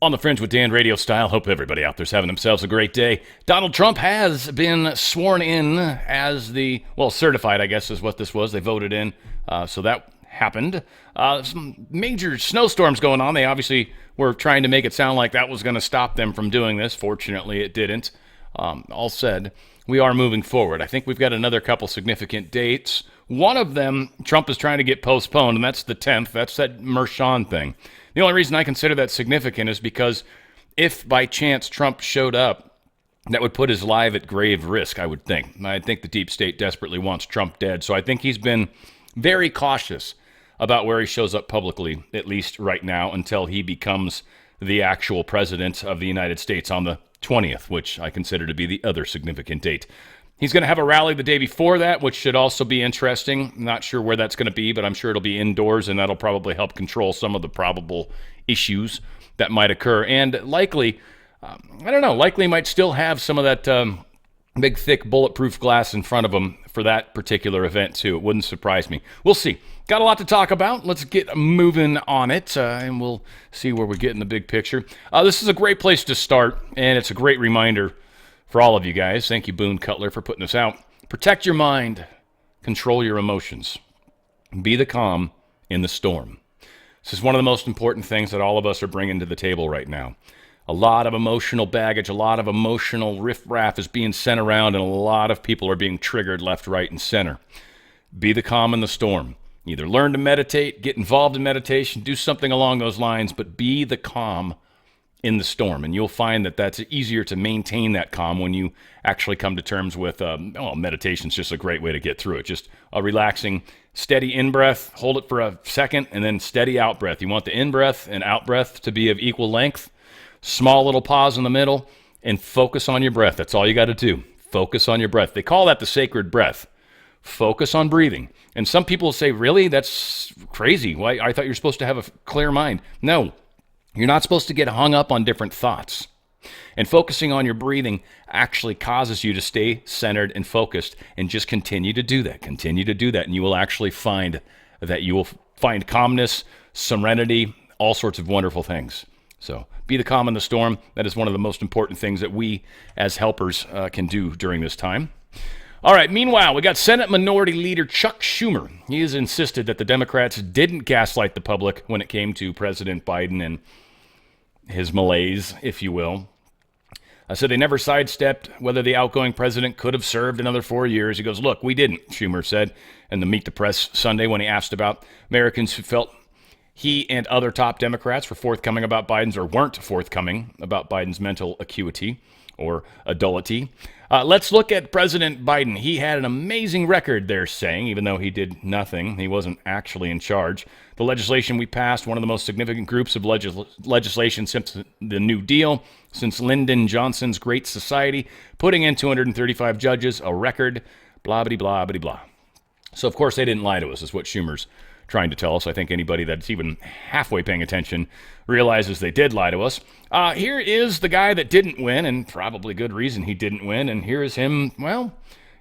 On the Fringe with Dan radio style. Hope everybody out there's having themselves a great day. Donald Trump has been sworn in as certified, I guess is what this was. They voted in, so that happened. Some major snowstorms going on. They obviously were trying to make it sound like that was going to stop them from doing this. Fortunately, it didn't. All said, we are moving forward. I think we've got another couple significant dates. One of them, Trump is trying to get postponed, and that's the 10th. That's that Mershon thing. The only reason I consider that significant is because if by chance Trump showed up, that would put his life at grave risk, I would think. I think the deep state desperately wants Trump dead. So I think he's been very cautious about where he shows up publicly, at least right now, until he becomes the actual president of the United States on the 20th, which I consider to be the other significant date. He's going to have a rally the day before that, which should also be interesting. I'm not sure where that's going to be, but I'm sure it'll be indoors, and that'll probably help control some of the probable issues that might occur. And likely, likely might still have some of that big, thick, bulletproof glass in front of him for that particular event, too. It wouldn't surprise me. We'll see. Got a lot to talk about. Let's get moving on it, and we'll see where we get in the big picture. This is a great place to start, and it's a great reminder for all of you guys. Thank you, Boone Cutler, for putting this out. Protect your mind. Control your emotions. Be the calm in the storm. This is one of the most important things that all of us are bringing to the table right now. A lot of emotional baggage, a lot of emotional riffraff is being sent around, and a lot of people are being triggered left, right, and center. Be the calm in the storm. Either learn to meditate, get involved in meditation, do something along those lines, but be the calm in the storm. And you'll find that that's easier to maintain that calm when you actually come to terms with, meditation's just a great way to get through it. Just a relaxing, steady in-breath, hold it for a second, and then steady out-breath. You want the in-breath and out-breath to be of equal length. Small little pause in the middle, and focus on your breath. That's all you got to do. Focus on your breath. They call that the sacred breath. Focus on breathing. And some people say, really? That's crazy. Why? I thought you were supposed to have a clear mind. No. You're not supposed to get hung up on different thoughts. And focusing on your breathing actually causes you to stay centered and focused, and just continue to do that. Continue to do that, and you will actually find that you will find calmness, serenity, all sorts of wonderful things. So be the calm in the storm. That is one of the most important things that we as helpers can do during this time. All right, meanwhile, we got Senate Minority Leader Chuck Schumer. He has insisted that the Democrats didn't gaslight the public when it came to President Biden and his malaise, if you will. So they never sidestepped whether the outgoing president could have served another 4 years. He goes, look, we didn't, Schumer said in the Meet the Press Sunday when he asked about Americans who felt he and other top Democrats were forthcoming about Biden's, or weren't forthcoming about Biden's mental acuity or adulity. Let's look at President Biden. He had an amazing record, they're saying, even though he did nothing. He wasn't actually in charge. The legislation we passed, one of the most significant groups of legislation since the New Deal, since Lyndon Johnson's Great Society, putting in 235 judges, a record, blah, blah, blah, blah, blah. So, of course, they didn't lie to us, is what Schumer's trying to tell us. I think anybody that's even halfway paying attention realizes they did lie to us. Here is the guy that didn't win, and probably good reason he didn't win, and here is him,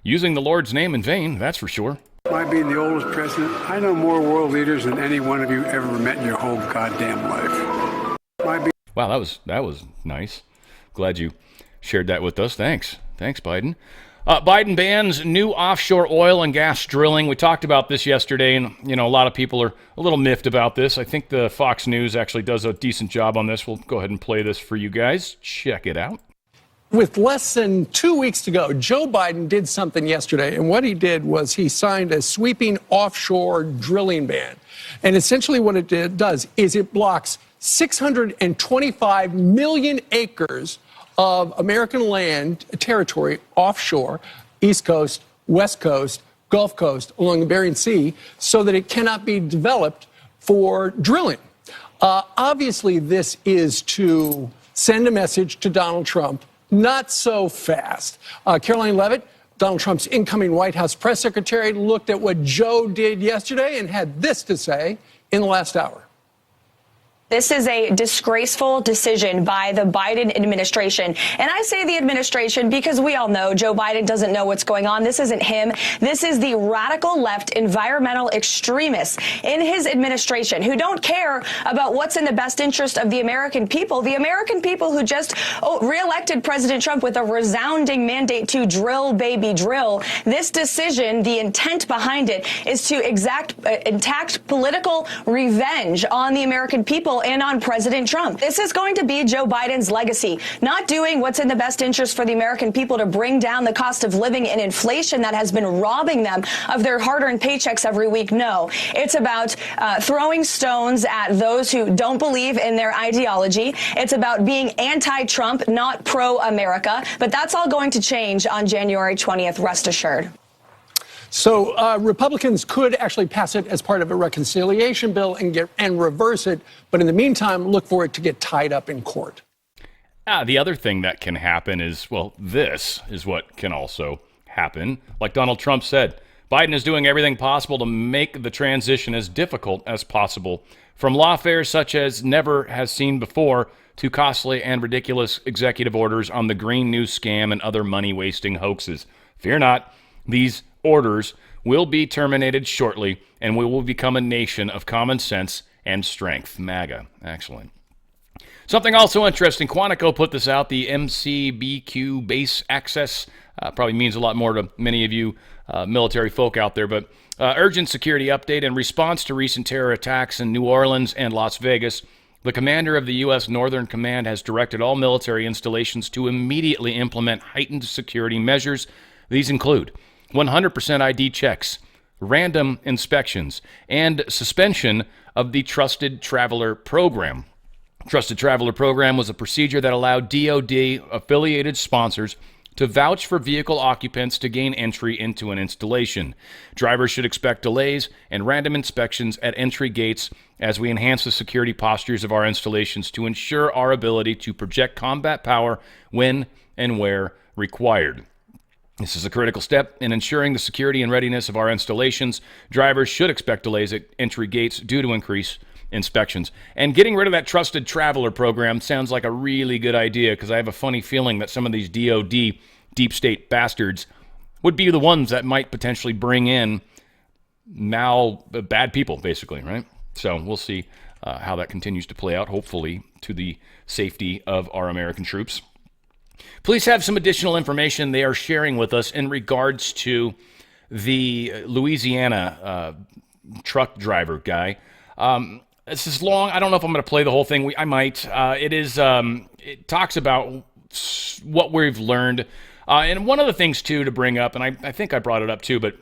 using the Lord's name in vain, that's for sure. My being the oldest president, I know more world leaders than any one of you ever met in your whole goddamn life. Wow, that was nice. Glad you shared that with us. Thanks, Biden. Biden bans new offshore oil and gas drilling. We talked about this yesterday, and a lot of people are a little miffed about this. I think the Fox News actually does a decent job on this. We'll go ahead and play this for you guys. Check it out. With less than 2 weeks to go, Joe Biden did something yesterday, and what he did was he signed a sweeping offshore drilling ban. And essentially what it does is it blocks 625 million acres of American land territory offshore, East Coast, West Coast, Gulf Coast, along the Bering Sea, so that it cannot be developed for drilling. Obviously, this is to send a message to Donald Trump. Not so fast. Caroline Leavitt, Donald Trump's incoming White House press secretary, looked at what Joe did yesterday and had this to say in the last hour. This is a disgraceful decision by the Biden administration. And I say the administration because we all know Joe Biden doesn't know what's going on. This isn't him. This is the radical left environmental extremists in his administration who don't care about what's in the best interest of the American people who just reelected President Trump with a resounding mandate to drill, baby, drill. This decision, the intent behind it is to enact political revenge on the American people and on President Trump. This is going to be Joe Biden's legacy, not doing what's in the best interest for the American people to bring down the cost of living and inflation that has been robbing them of their hard-earned paychecks every week. No, it's about throwing stones at those who don't believe in their ideology. It's about being anti-Trump, not pro-America. But that's all going to change on January 20th, rest assured. So Republicans could actually pass it as part of a reconciliation bill and reverse it. But in the meantime, look for it to get tied up in court. The other thing that can happen is, well, this is what can also happen. Like Donald Trump said, Biden is doing everything possible to make the transition as difficult as possible, from lawfare such as never has seen before to costly and ridiculous executive orders on the green news scam and other money-wasting hoaxes. Fear not, these orders will be terminated shortly, and we will become a nation of common sense and strength. MAGA. Excellent. Something also interesting, Quantico put this out, the MCBQ base access. Probably means a lot more to many of you military folk out there, but urgent security update in response to recent terror attacks in New Orleans and Las Vegas. The commander of the U.S. Northern Command has directed all military installations to immediately implement heightened security measures. These include 100% ID checks, random inspections, and suspension of the Trusted Traveler Program. Trusted Traveler Program was a procedure that allowed DoD-affiliated sponsors to vouch for vehicle occupants to gain entry into an installation. Drivers should expect delays and random inspections at entry gates as we enhance the security postures of our installations to ensure our ability to project combat power when and where required. This is a critical step in ensuring the security and readiness of our installations. Drivers should expect delays at entry gates due to increased inspections. And getting rid of that Trusted Traveler Program sounds like a really good idea, because I have a funny feeling that some of these DoD deep state bastards would be the ones that might potentially bring in now bad people, basically, right? So we'll see how that continues to play out, hopefully to the safety of our American troops. Police have some additional information they are sharing with us in regards to the Louisiana truck driver guy. This is long. I don't know if I'm going to play the whole thing. I might. It talks about what we've learned. And one of the things, too, to bring up, and I think I brought it up, too, but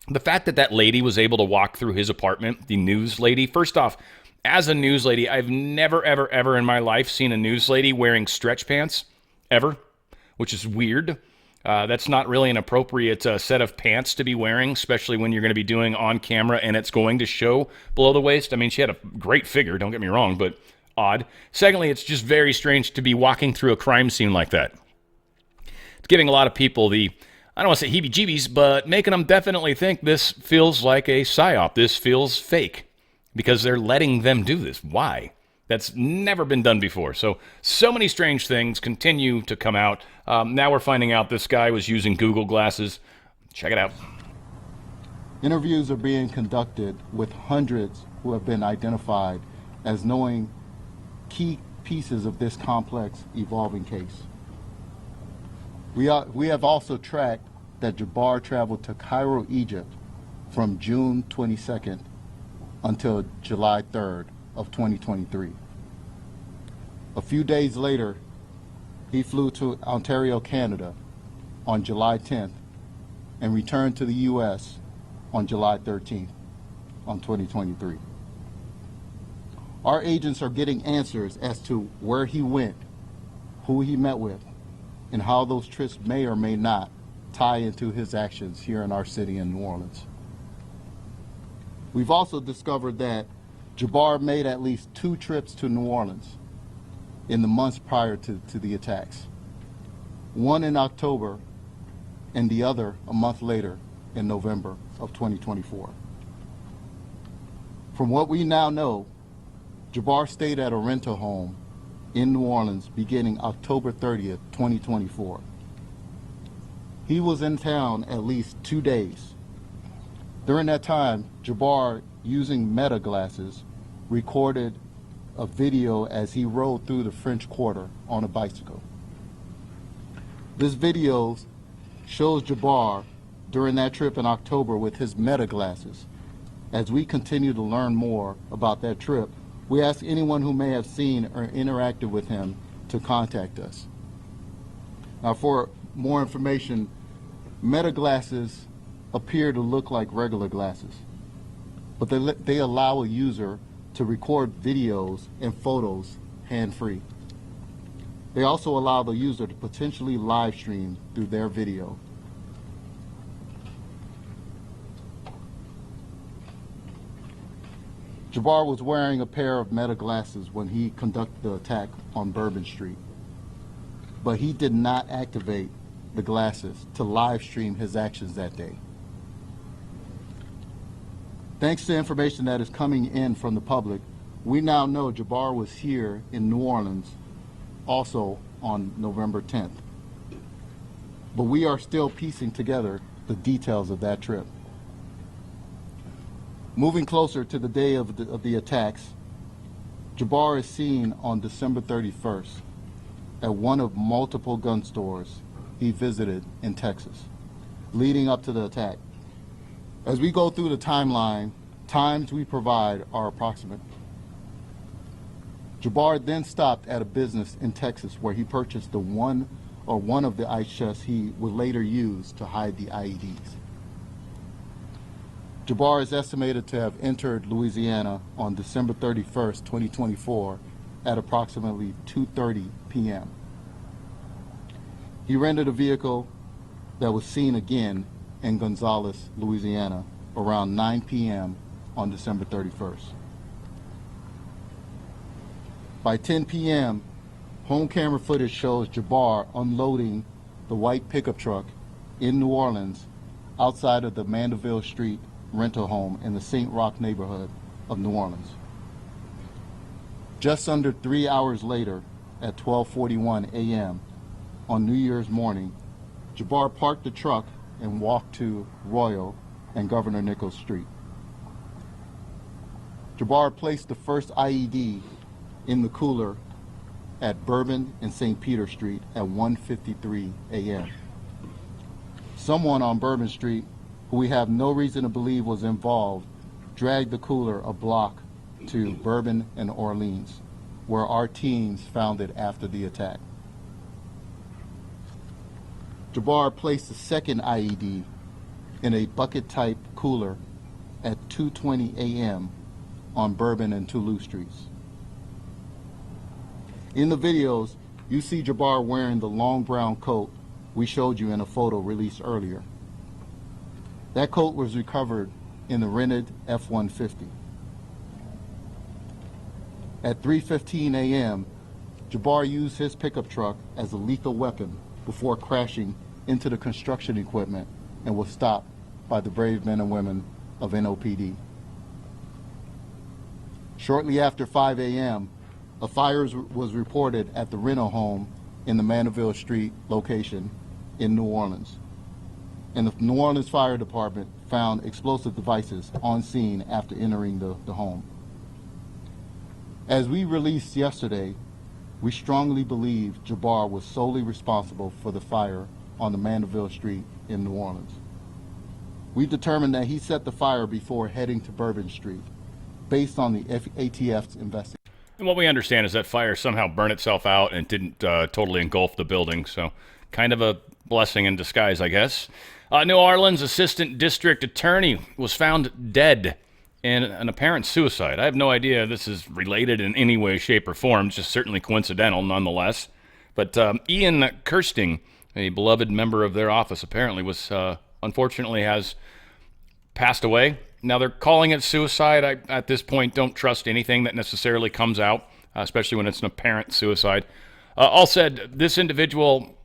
the fact that that lady was able to walk through his apartment, the news lady. First off, as a news lady, I've never, ever, ever in my life seen a news lady wearing stretch pants, ever, which is weird. That's not really an appropriate set of pants to be wearing, especially when you're going to be doing on camera and it's going to show below the waist. I mean, she had a great figure, don't get me wrong, but odd. Secondly, it's just very strange to be walking through a crime scene like that. It's giving a lot of people the, I don't want to say heebie-jeebies, but making them definitely think this feels like a psyop. This feels fake because they're letting them do this. Why? That's never been done before. So many strange things continue to come out. Now we're finding out this guy was using Google glasses. Check it out. Interviews are being conducted with hundreds who have been identified as knowing key pieces of this complex, evolving case. We have also tracked that Jabbar traveled to Cairo, Egypt from June 22nd until July 3rd of 2023. A few days later, he flew to Ontario, Canada on July 10th and returned to the U.S. on July 13th on 2023. Our agents are getting answers as to where he went, who he met with, and how those trips may or may not tie into his actions here in our city in New Orleans. We've also discovered that Jabbar made at least 2 trips to New Orleans in the months prior to the attacks. One in October and the other a month later in November of 2024. From what we now know, Jabbar stayed at a rental home in New Orleans beginning October 30th, 2024. He was in town at least 2 days. During that time, Jabbar, using Meta glasses, recorded a video as he rode through the French Quarter on a bicycle. This video shows Jabbar during that trip in October with his Meta glasses. As we continue to learn more about that trip, we ask anyone who may have seen or interacted with him to contact us. Now, for more information, Meta glasses appear to look like regular glasses, but they allow a user to record videos and photos hand-free. They also allow the user to potentially live stream through their video. Jabbar was wearing a pair of Meta glasses when he conducted the attack on Bourbon Street, but he did not activate the glasses to live stream his actions that day. Thanks to information that is coming in from the public, we now know Jabbar was here in New Orleans also on November 10th. But we are still piecing together the details of that trip. Moving closer to the day of the attacks, Jabbar is seen on December 31st at one of multiple gun stores he visited in Texas, leading up to the attack. As we go through the timeline, times we provide are approximate. Jabbar then stopped at a business in Texas where he purchased one of the ice chests he would later use to hide the IEDs. Jabbar is estimated to have entered Louisiana on December 31st, 2024 at approximately 2:30 p.m. He rented a vehicle that was seen again in Gonzales, Louisiana around 9 p.m. on December 31st. By 10 p.m., home camera footage shows Jabbar unloading the white pickup truck in New Orleans outside of the Mandeville Street rental home in the St. Roch neighborhood of New Orleans. Just under 3 hours later, at 12:41 a.m. on New Year's morning, Jabbar parked the truck and walked to Royal and Governor Nichols Street. Jabbar placed the first IED in the cooler at Bourbon and St. Peter Street at 1:53 a.m. Someone on Bourbon Street, who we have no reason to believe was involved, dragged the cooler a block to Bourbon and Orleans, where our teams found it after the attack. Jabbar placed the second IED in a bucket-type cooler at 2:20 a.m. on Bourbon and Toulouse Streets. In the videos, you see Jabbar wearing the long brown coat we showed you in a photo released earlier. That coat was recovered in the rented F-150. At 3:15 a.m., Jabbar used his pickup truck as a lethal weapon before crashing into the construction equipment and was stopped by the brave men and women of NOPD. Shortly after 5 a.m., a fire was reported at the rental home in the Mandeville Street location in New Orleans, and the New Orleans Fire Department found explosive devices on scene after entering the home. As we released yesterday, we strongly believe Jabbar was solely responsible for the fire on the Mandeville Street in New Orleans. We determined that he set the fire before heading to Bourbon Street, based on the ATF's investigation. And what we understand is that fire somehow burned itself out and didn't totally engulf the building, so kind of a blessing in disguise, I guess. New Orleans Assistant District Attorney was found dead in an apparent suicide. I have no idea this is related in any way, shape, or form, just certainly coincidental nonetheless. But Ian Kirsting, a beloved member of their office, apparently was, unfortunately, has passed away. Now, they're calling it suicide. I, at this point, don't trust anything that necessarily comes out, especially when it's an apparent suicide. All said, this individual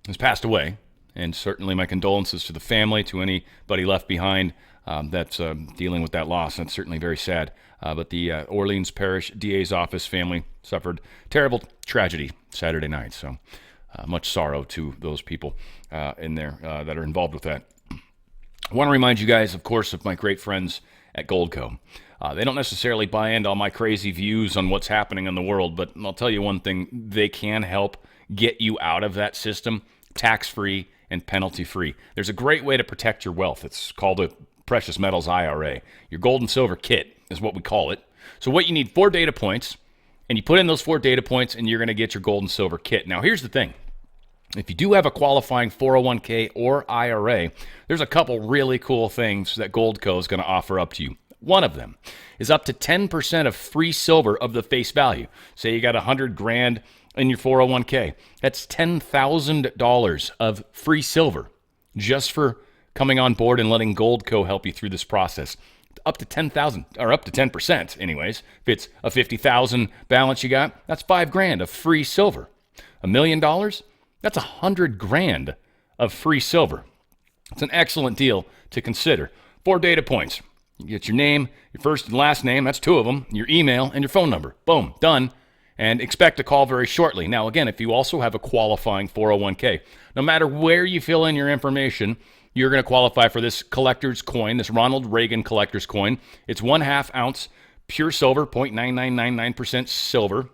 has passed away, and certainly my condolences to the family, to anybody left behind that's dealing with that loss. That's certainly very sad. But the Orleans Parish DA's office family suffered terrible tragedy Saturday night. So much sorrow to those people in there that are involved with that. I want to remind you guys, of course, of my great friends at Goldco. They don't necessarily buy into all my crazy views on what's happening in the world, but I'll tell you one thing, they can help get you out of that system tax-free and penalty-free. There's a great way to protect your wealth. It's called a Precious Metals IRA. Your gold and silver kit is what we call it. So what you need, 4 data points, and you put in those 4 data points, and you're going to get your gold and silver kit. Now, here's the thing. If you do have a qualifying 401k or IRA, there's a couple really cool things that Goldco is going to offer up to you. One of them is up to 10% of free silver of the face value. Say you got $100,000 in your 401k. That's $10,000 of free silver just for coming on board and letting Goldco help you through this process. Up to 10,000 or up to 10% anyways. If it's a 50,000 balance you got, that's $5,000 of free silver. $1 million, that's $100,000 of free silver. It's an excellent deal to consider. 4 data points. You get your name, your first and last name, that's 2 of them, your email, and your phone number. Boom, done. And expect a call very shortly. Now, again, if you also have a qualifying 401k, no matter where you fill in your information, you're going to qualify for this collector's coin, this Ronald Reagan collector's coin. It's 1/2 ounce pure silver, 0.9999% silver.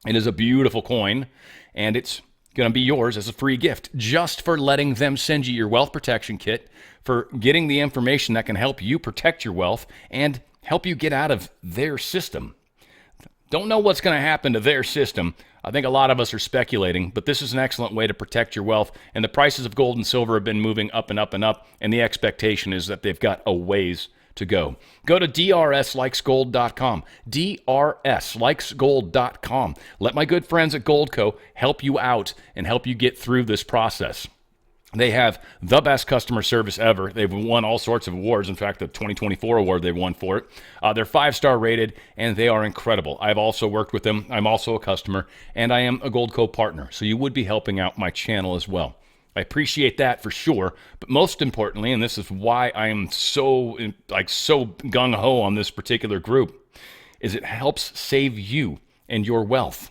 It is a beautiful coin, and it's going to be yours as a free gift just for letting them send you your wealth protection kit, for getting the information that can help you protect your wealth and help you get out of their system. Don't know what's going to happen to their system. I think a lot of us are speculating, but this is an excellent way to protect your wealth. And the prices of gold and silver have been moving up and up and up, and the expectation is that they've got a ways to go. Go to drslikesgold.com, drslikesgold.com. Let my good friends at Goldco help you out and help you get through this process. They have the best customer service ever. They've won all sorts of awards. In fact, the 2024 award they won for it. They're 5-star rated, and they are incredible. I've also worked with them. I'm also a customer, and I am a Goldco partner. So you would be helping out my channel as well. I appreciate that for sure. But most importantly, and this is why I am so gung-ho on this particular group, is it helps save you and your wealth.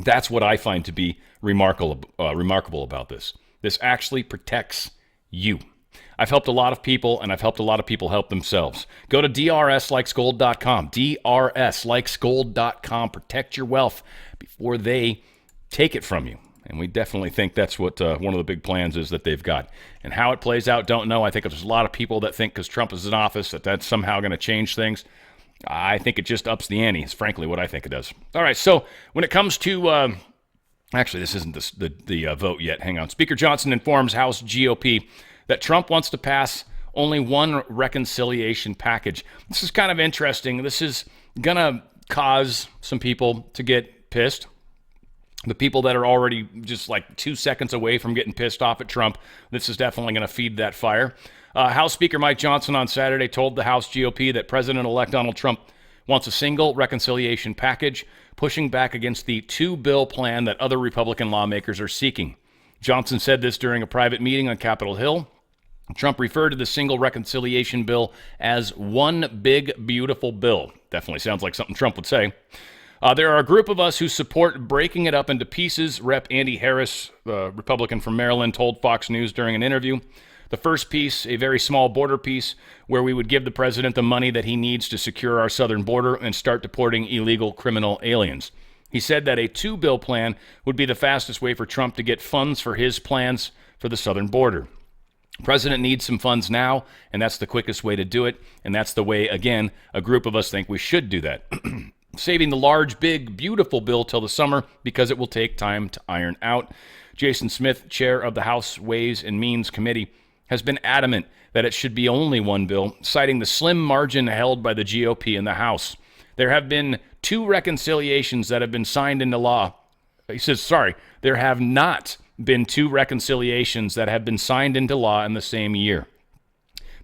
That's what I find to be remarkable about this. This actually protects you. I've helped a lot of people, and I've helped a lot of people help themselves. Go to drslikesgold.com, drslikesgold.com. Protect your wealth before they take it from you. And we definitely think that's what one of the big plans is that they've got. And how it plays out, don't know. I think there's a lot of people that think because Trump is in office that that's somehow going to change things. I think it just ups the ante, is frankly what I think it does. All right, so when it comes to... Actually, this isn't the vote yet. Hang on. Speaker Johnson informs House GOP that Trump wants to pass only one reconciliation package. This is kind of interesting. This is going to cause some people to get pissed. The people that are already just like 2 seconds away from getting pissed off at Trump, this is definitely going to feed that fire. House Speaker Mike Johnson on Saturday told the House GOP that President-elect Donald Trump wants a single reconciliation package, pushing back against the 2-bill plan that other Republican lawmakers are seeking. Johnson said this during a private meeting on Capitol Hill. Trump referred to the single reconciliation bill as one big, beautiful bill. Definitely sounds like something Trump would say. There are a group of us who support breaking it up into pieces, Rep. Andy Harris, the Republican from Maryland, told Fox News during an interview. The first piece, a very small border piece, where we would give the president the money that he needs to secure our southern border and start deporting illegal criminal aliens. He said that a 2-bill plan would be the fastest way for Trump to get funds for his plans for the southern border. The president needs some funds now, and that's the quickest way to do it, and that's the way, again, a group of us think we should do that. Saving the large, big, beautiful bill till the summer because it will take time to iron out. Jason Smith, chair of the House Ways and Means Committee, has been adamant that it should be only one bill, citing the slim margin held by the GOP in the House. There have been 2 reconciliations that have been signed into law. He says, there have not been 2 reconciliations that have been signed into law in the same year.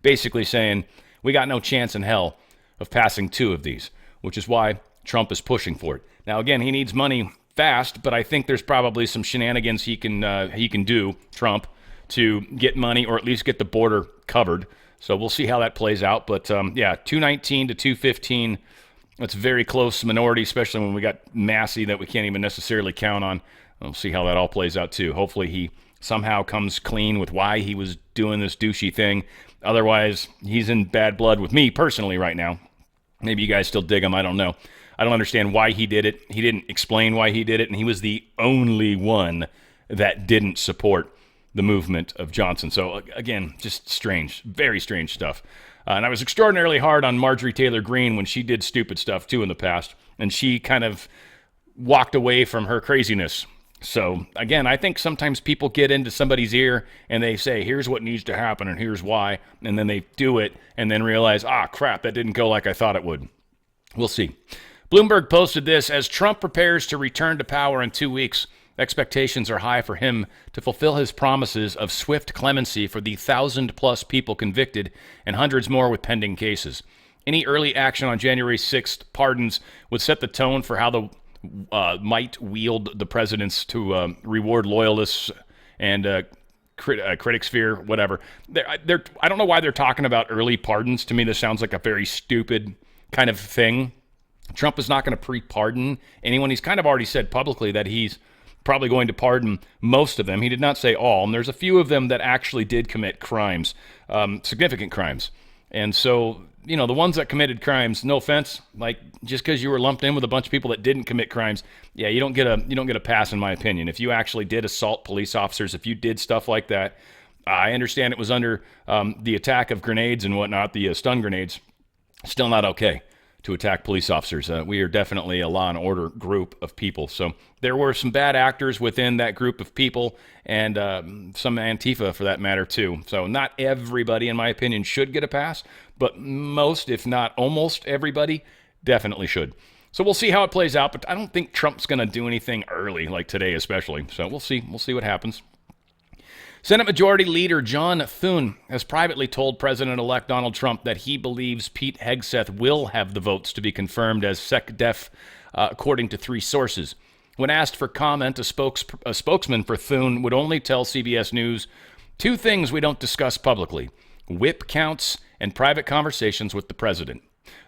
Basically saying, we got no chance in hell of passing 2 of these, which is why Trump is pushing for it. Now, again, he needs money fast, but I think there's probably some shenanigans he can do, Trump, to get money or at least get the border covered. So we'll see how that plays out. But yeah, 219 to 215. That's very close minority, especially when we got Massey that we can't even necessarily count on. We'll see how that all plays out too. Hopefully he somehow comes clean with why he was doing this douchey thing. Otherwise, he's in bad blood with me personally right now. Maybe you guys still dig him. I don't know. I don't understand why he did it. He didn't explain why he did it, and he was the only one that didn't support the movement of Johnson. So again, just strange, very strange stuff. And I was extraordinarily hard on Marjorie Taylor Greene when she did stupid stuff too in the past, and she kind of walked away from her craziness. So again, I think sometimes people get into somebody's ear and they say, here's what needs to happen and here's why, and then they do it and then realize, crap, that didn't go like I thought it would. We'll see. Bloomberg posted this: as Trump prepares to return to power in 2 weeks, expectations are high for him to fulfill his promises of swift clemency for the 1,000+ people convicted and hundreds more with pending cases. Any early action on January 6th pardons would set the tone for how the might wield the presidents to reward loyalists and critics fear, whatever. I don't know why they're talking about early pardons. To me, this sounds like a very stupid kind of thing. Trump is not going to pre-pardon anyone. He's kind of already said publicly that he's probably going to pardon most of them. He did not say all, and there's a few of them that actually did commit crimes, significant crimes. And so, you know, the ones that committed crimes, no offense, like just because you were lumped in with a bunch of people that didn't commit crimes, yeah, you don't get a pass in my opinion. If you actually did assault police officers, if you did stuff like that, I understand it was under the attack of grenades and whatnot, the stun grenades, still not okay to attack police officers. We are definitely a law and order group of people. So there were some bad actors within that group of people, and some Antifa for that matter too. So not everybody, in my opinion, should get a pass, but most, if not almost everybody, definitely should. So we'll see how it plays out, but I don't think Trump's going to do anything early, like today especially. So we'll see. We'll see what happens. Senate Majority Leader John Thune has privately told President-elect Donald Trump that he believes Pete Hegseth will have the votes to be confirmed as SecDef, according to 3 sources. When asked for comment, a spokesman for Thune would only tell CBS News 2 things we don't discuss publicly: whip counts and private conversations with the president.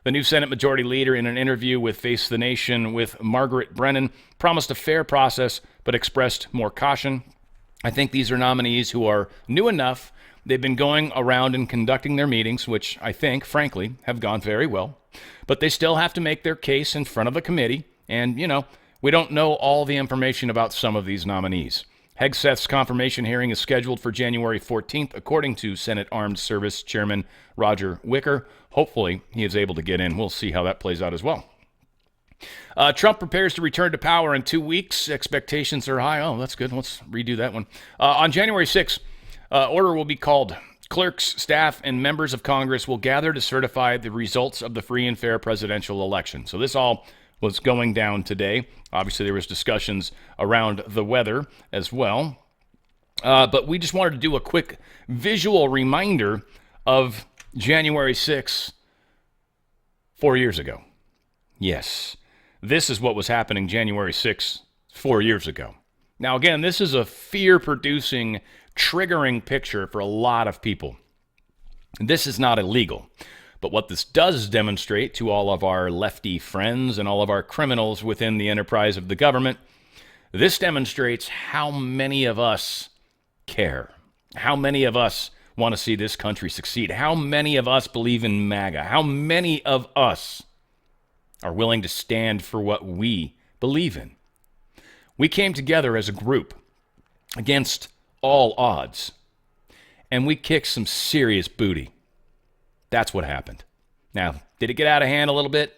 The new Senate Majority Leader, in an interview with Face the Nation with Margaret Brennan, promised a fair process but expressed more caution. I think these are nominees who are new enough. They've been going around and conducting their meetings, which I think, frankly, have gone very well. But they still have to make their case in front of a committee. And, you know, we don't know all the information about some of these nominees. Hegseth's confirmation hearing is scheduled for January 14th, according to Senate Armed Service Chairman Roger Wicker. Hopefully, he is able to get in. We'll see how that plays out as well. Trump prepares to return to power in 2 weeks. Expectations are high. Oh, that's good. Let's redo that one. On January 6th, order will be called. Clerks, staff, and members of Congress will gather to certify the results of the free and fair presidential election. So this all was going down today. Obviously, there was discussions around the weather as well. But we just wanted to do a quick visual reminder of January 6th, 4 years ago. Yes. This is what was happening January 6th, 4 years ago. Now, again, this is a fear-producing, triggering picture for a lot of people. This is not illegal. But what this does demonstrate to all of our lefty friends and all of our criminals within the enterprise of the government, this demonstrates how many of us care, how many of us want to see this country succeed, how many of us believe in MAGA, how many of us are willing to stand for what we believe in. We came together as a group against all odds, and we kicked some serious booty. That's what happened. Now, did it get out of hand a little bit?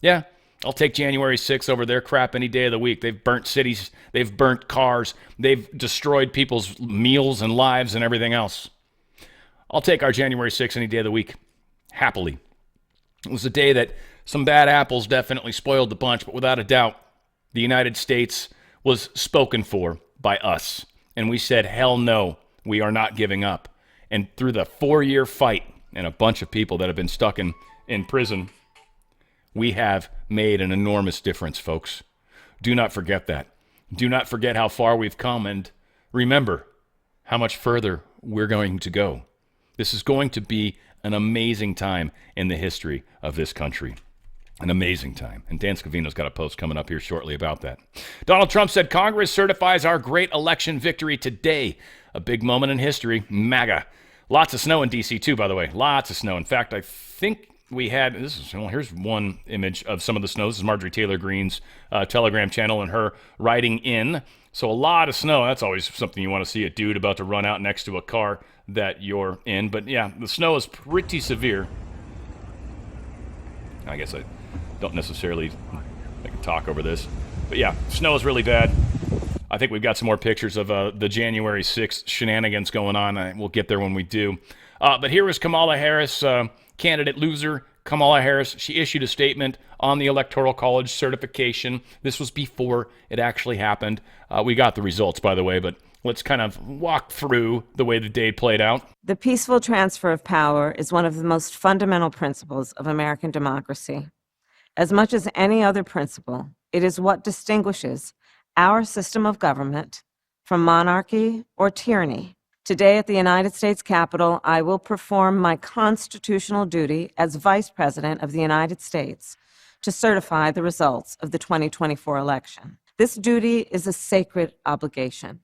Yeah. I'll take January 6th over their crap any day of the week. They've burnt cities, they've burnt cars, they've destroyed people's meals and lives and everything else. I'll take our January 6th any day of the week, happily. It was a day that some bad apples definitely spoiled the bunch, but without a doubt, the United States was spoken for by us. And we said, hell no, we are not giving up. And through the 4-year fight and a bunch of people that have been stuck in prison, we have made an enormous difference, folks. Do not forget that. Do not forget how far we've come, and remember how much further we're going to go. This is going to be an amazing time in the history of this country. An amazing time. And Dan Scavino's got a post coming up here shortly about that. Donald Trump said Congress certifies our great election victory today. A big moment in history. MAGA. Lots of snow in D.C. too, by the way. Lots of snow. In fact, I think we had, here's one image of some of the snow. This is Marjorie Taylor Greene's Telegram channel and her riding in. So a lot of snow. That's always something you want to see, a dude about to run out next to a car that you're in. But yeah, the snow is pretty severe. I guess I don't necessarily make a talk over this. But yeah, snow is really bad. I think we've got some more pictures of the January 6th shenanigans going on. We'll get there when we do. But here is Kamala Harris, candidate loser Kamala Harris. She issued a statement on the Electoral College certification. This was before it actually happened. We got the results, by the way, but let's kind of walk through the way the day played out. The peaceful transfer of power is one of the most fundamental principles of American democracy. As much as any other principle, it is what distinguishes our system of government from monarchy or tyranny. Today at the United States Capitol, I will perform my constitutional duty as Vice President of the United States to certify the results of the 2024 election. This duty is a sacred obligation,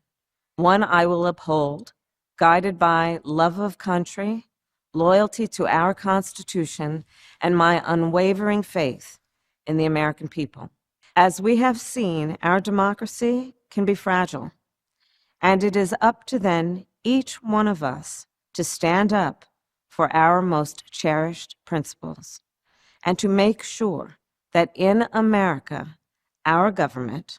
one I will uphold, guided by love of country, loyalty to our Constitution, and my unwavering faith in the American people. As we have seen, our democracy can be fragile, and it is up to then each one of us to stand up for our most cherished principles and to make sure that in America, our government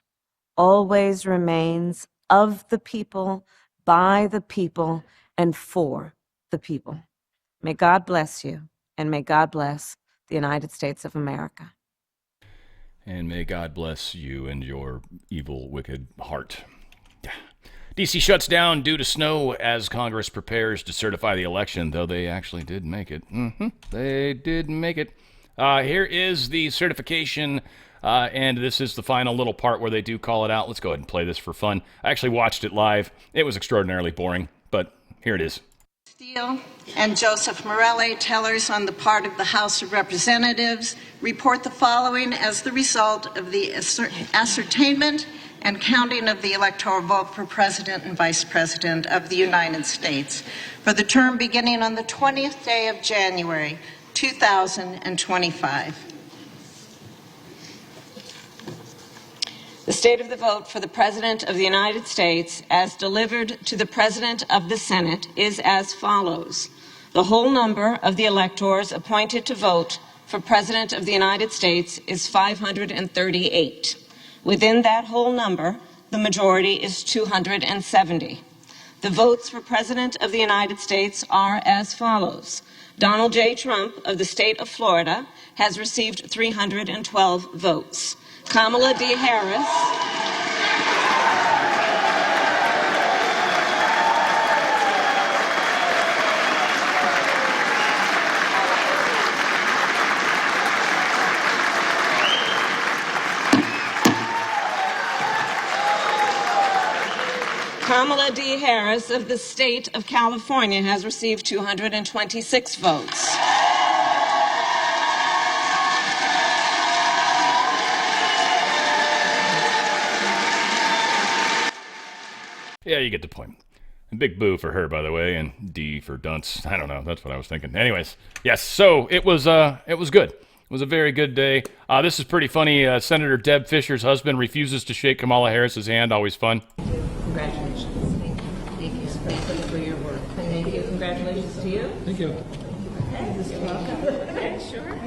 always remains of the people, by the people, and for the people. May God bless you, and may God bless the United States of America. And may God bless you and your evil, wicked heart. D.C. shuts down due to snow as Congress prepares to certify the election, though they actually did make it. They did make it. Here is the certification, and this is the final little part where they do call it out. Let's go ahead and play this for fun. I actually watched it live. It was extraordinarily boring, but here it is. Steele and Joseph Morelli, tellers on the part of the House of Representatives, report the following as the result of the ascertainment and counting of the electoral vote for President and Vice President of the United States for the term beginning on the 20th day of January, 2025. The state of the vote for the President of the United States, as delivered to the President of the Senate, is as follows. The whole number of the electors appointed to vote for President of the United States is 538. Within that whole number, the majority is 270. The votes for President of the United States are as follows. Donald J. Trump of the state of Florida has received 312 votes. Kamala D. Harris Kamala D. Harris of the state of California has received 226 votes. Yeah, you get the point. A big boo for her, by the way, and D for dunce. I don't know. That's what I was thinking. Anyways, yes. So it was good. It was a very good day. This is pretty funny. Senator Deb Fischer's husband refuses to shake Kamala Harris's hand. Always fun. Congratulations. Thank you for your work. Thank you. Congratulations to you. Thank you. You're welcome. Okay, sure.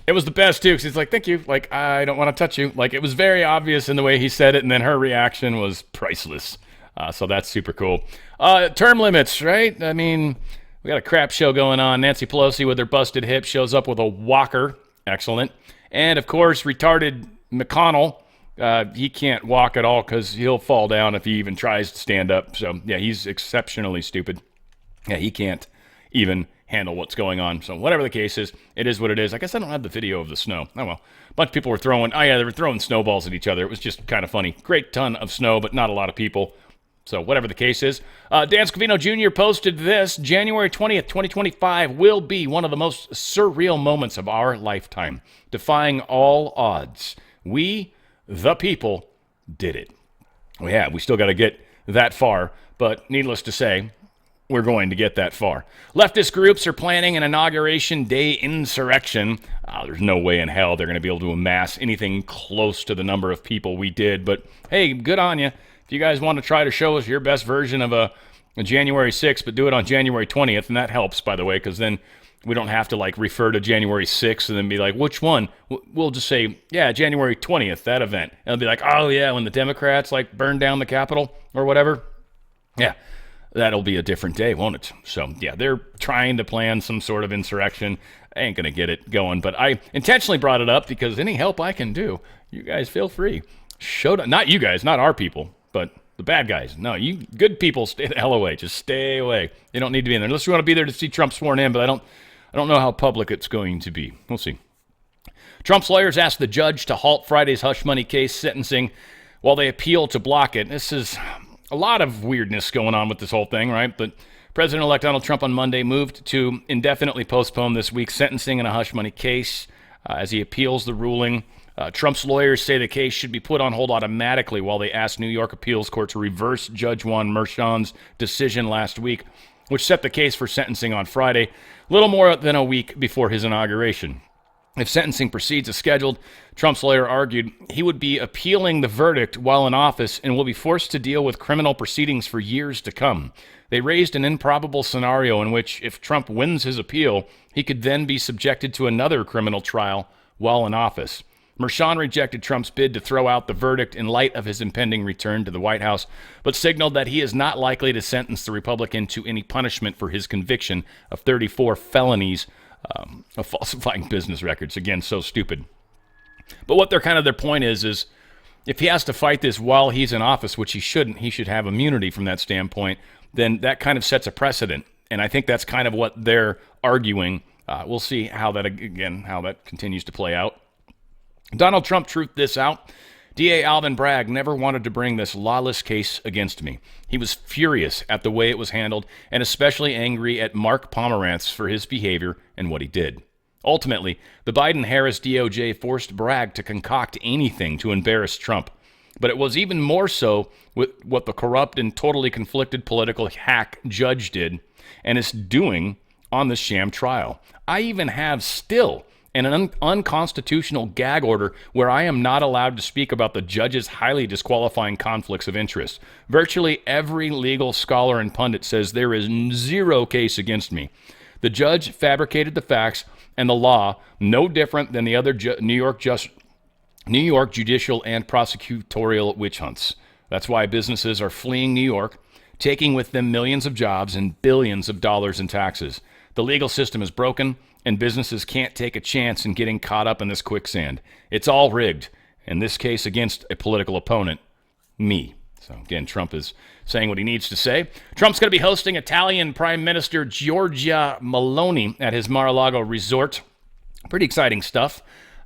It was the best, too, because he's like, thank you. Like, I don't want to touch you. Like, it was very obvious in the way he said it, and then her reaction was priceless. So that's super cool. Term limits, right? I mean, we got a crap show going on. Nancy Pelosi with her busted hip shows up with a walker. Excellent. And, of course, retarded McConnell. He can't walk at all because he'll fall down if he even tries to stand up. So, yeah, he's exceptionally stupid. Yeah, he can't even handle what's going on. So whatever the case is, it is what it is. I guess I don't have the video of the snow. Oh, well. A bunch of people were they were throwing snowballs at each other. It was just kind of funny. Great ton of snow, but not a lot of people. So whatever the case is, Dan Scavino Jr. posted this: January 20th, 2025 will be one of the most surreal moments of our lifetime, defying all odds. We, the people, did it. We still got to get that far, but needless to say, we're going to get that far. Leftist groups are planning an Inauguration Day insurrection. There's no way in hell they're going to be able to amass anything close to the number of people we did, but hey, good on you. If you guys want to try to show us your best version of a January 6th, but do it on January 20th, and that helps, by the way, because then we don't have to refer to January 6th and then be like, which one? We'll just say, yeah, January 20th, that event. And it'll be like, oh yeah, when the Democrats burned down the Capitol or whatever. Yeah, that'll be a different day, won't it? So yeah, they're trying to plan some sort of insurrection. I ain't going to get it going, but I intentionally brought it up because any help I can do, you guys feel free. Not you guys, not our people, but the bad guys. No, you good people, stay the hell away. Just stay away. You don't need to be in there unless you want to be there to see Trump sworn in, but I don't know how public it's going to be. We'll see. Trump's lawyers asked the judge to halt Friday's hush money case sentencing while they appeal to block it. This is a lot of weirdness going on with this whole thing, right? But President-elect Donald Trump on Monday moved to indefinitely postpone this week's sentencing in a hush money case as he appeals the ruling. Trump's lawyers say the case should be put on hold automatically while they ask New York appeals court to reverse Judge Juan Merchan's decision last week, which set the case for sentencing on Friday, little more than a week before his inauguration. If sentencing proceeds as scheduled, Trump's lawyer argued he would be appealing the verdict while in office and will be forced to deal with criminal proceedings for years to come. They raised an improbable scenario in which, if Trump wins his appeal, he could then be subjected to another criminal trial while in office. Merchan rejected Trump's bid to throw out the verdict in light of his impending return to the White House, but signaled that he is not likely to sentence the Republican to any punishment for his conviction of 34 felonies of falsifying business records. Again, so stupid. But what their point is if he has to fight this while he's in office, which he shouldn't, he should have immunity from that standpoint, then that kind of sets a precedent. And I think that's kind of what they're arguing. We'll see how that continues to play out. Donald Trump truthed this out. DA Alvin Bragg never wanted to bring this lawless case against me. He was furious at the way it was handled and especially angry at Mark Pomerantz for his behavior and what he did. Ultimately, the Biden-Harris DOJ forced Bragg to concoct anything to embarrass Trump. But it was even more so with what the corrupt and totally conflicted political hack judge did and is doing on this sham trial. I even have still an unconstitutional gag order where I am not allowed to speak about the judge's highly disqualifying conflicts of interest. Virtually every legal scholar and pundit says there is zero case against me. The judge fabricated the facts and the law, no different than the other New York judicial and prosecutorial witch hunts. That's why businesses are fleeing New York, taking with them millions of jobs and billions of dollars in taxes. The legal system is broken, and businesses can't take a chance in getting caught up in this quicksand. It's all rigged, in this case against a political opponent, me. So again, Trump is saying what he needs to say. Trump's going to be hosting Italian Prime Minister Giorgia Meloni at his Mar-a-Lago resort. Pretty exciting stuff.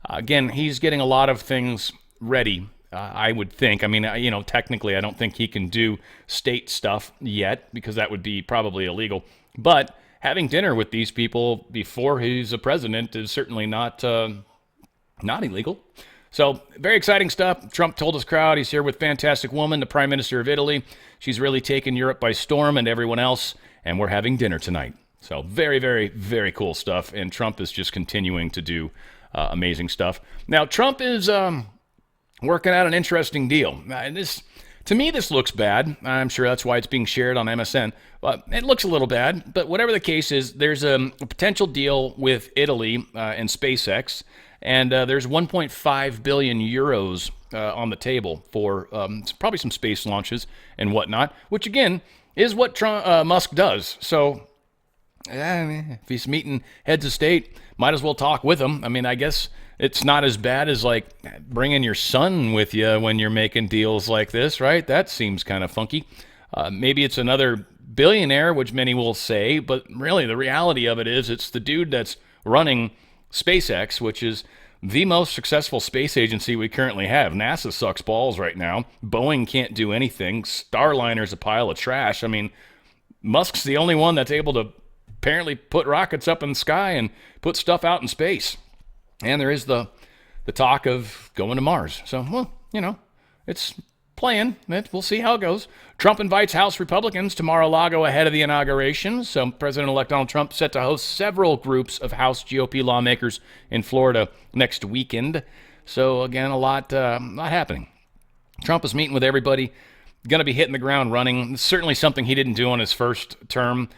Again, he's getting a lot of things ready, I would think. I mean, technically, I don't think he can do state stuff yet because that would be probably illegal. But having dinner with these people before he's a president is certainly not illegal. So very exciting stuff. Trump told his crowd he's here with fantastic woman, the Prime Minister of Italy. She's really taken Europe by storm and everyone else, and we're having dinner tonight. So very, very, very cool stuff. And Trump is just continuing to do amazing stuff. Now, Trump is working out an interesting deal. To me, this looks bad. I'm sure that's why it's being shared on MSN. But it looks a little bad. But whatever the case is, there's a potential deal with Italy and SpaceX. And there's 1.5 billion euros on the table for probably some space launches and whatnot, which, again, is what Musk does. So if he's meeting heads of state, might as well talk with them. I mean, I guess it's not as bad as bringing your son with you when you're making deals like this, right? That seems kind of funky. Maybe it's another billionaire, which many will say, but really the reality of it is it's the dude that's running SpaceX, which is the most successful space agency we currently have. NASA sucks balls right now. Boeing can't do anything. Starliner's a pile of trash. I mean, Musk's the only one that's able to apparently put rockets up in the sky and put stuff out in space. And there is the talk of going to Mars. So, well, you know, it's playing. We'll see how it goes. Trump invites House Republicans to Mar-a-Lago ahead of the inauguration. So President-elect Donald Trump set to host several groups of House GOP lawmakers in Florida next weekend. So again, a lot happening. Trump is meeting with everybody, going to be hitting the ground running. It's certainly something he didn't do on his first term.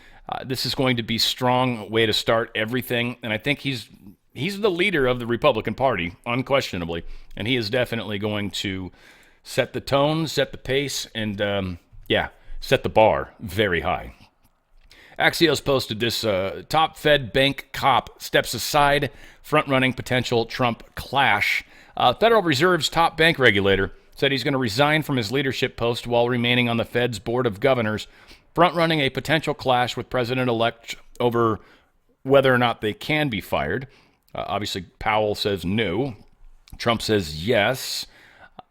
This is going to be a strong way to start everything. And I think he's the leader of the Republican Party, unquestionably. And he is definitely going to set the tone, set the pace, and set the bar very high. Axios posted this top Fed bank cop steps aside, front-running potential Trump clash. Federal Reserve's top bank regulator said he's going to resign from his leadership post while remaining on the Fed's Board of Governors, front-running a potential clash with President-elect over whether or not they can be fired. Obviously, Powell says no. Trump says yes.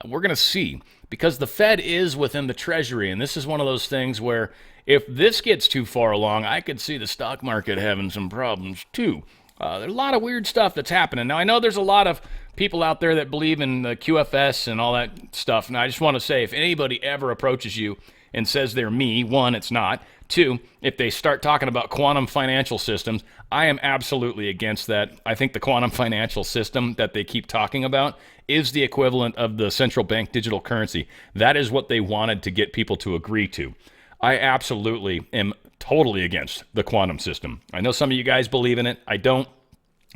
We're going to see, because the Fed is within the Treasury, and this is one of those things where if this gets too far along, I could see the stock market having some problems too. There's a lot of weird stuff that's happening. Now, I know there's a lot of people out there that believe in the QFS and all that stuff, and I just want to say, if anybody ever approaches you and says they're me, one, it's not. Two, if they start talking about quantum financial systems, I am absolutely against that. I think the quantum financial system that they keep talking about is the equivalent of the central bank digital currency. That is what they wanted to get people to agree to. I absolutely am totally against the quantum system. I know some of you guys believe in it. I don't.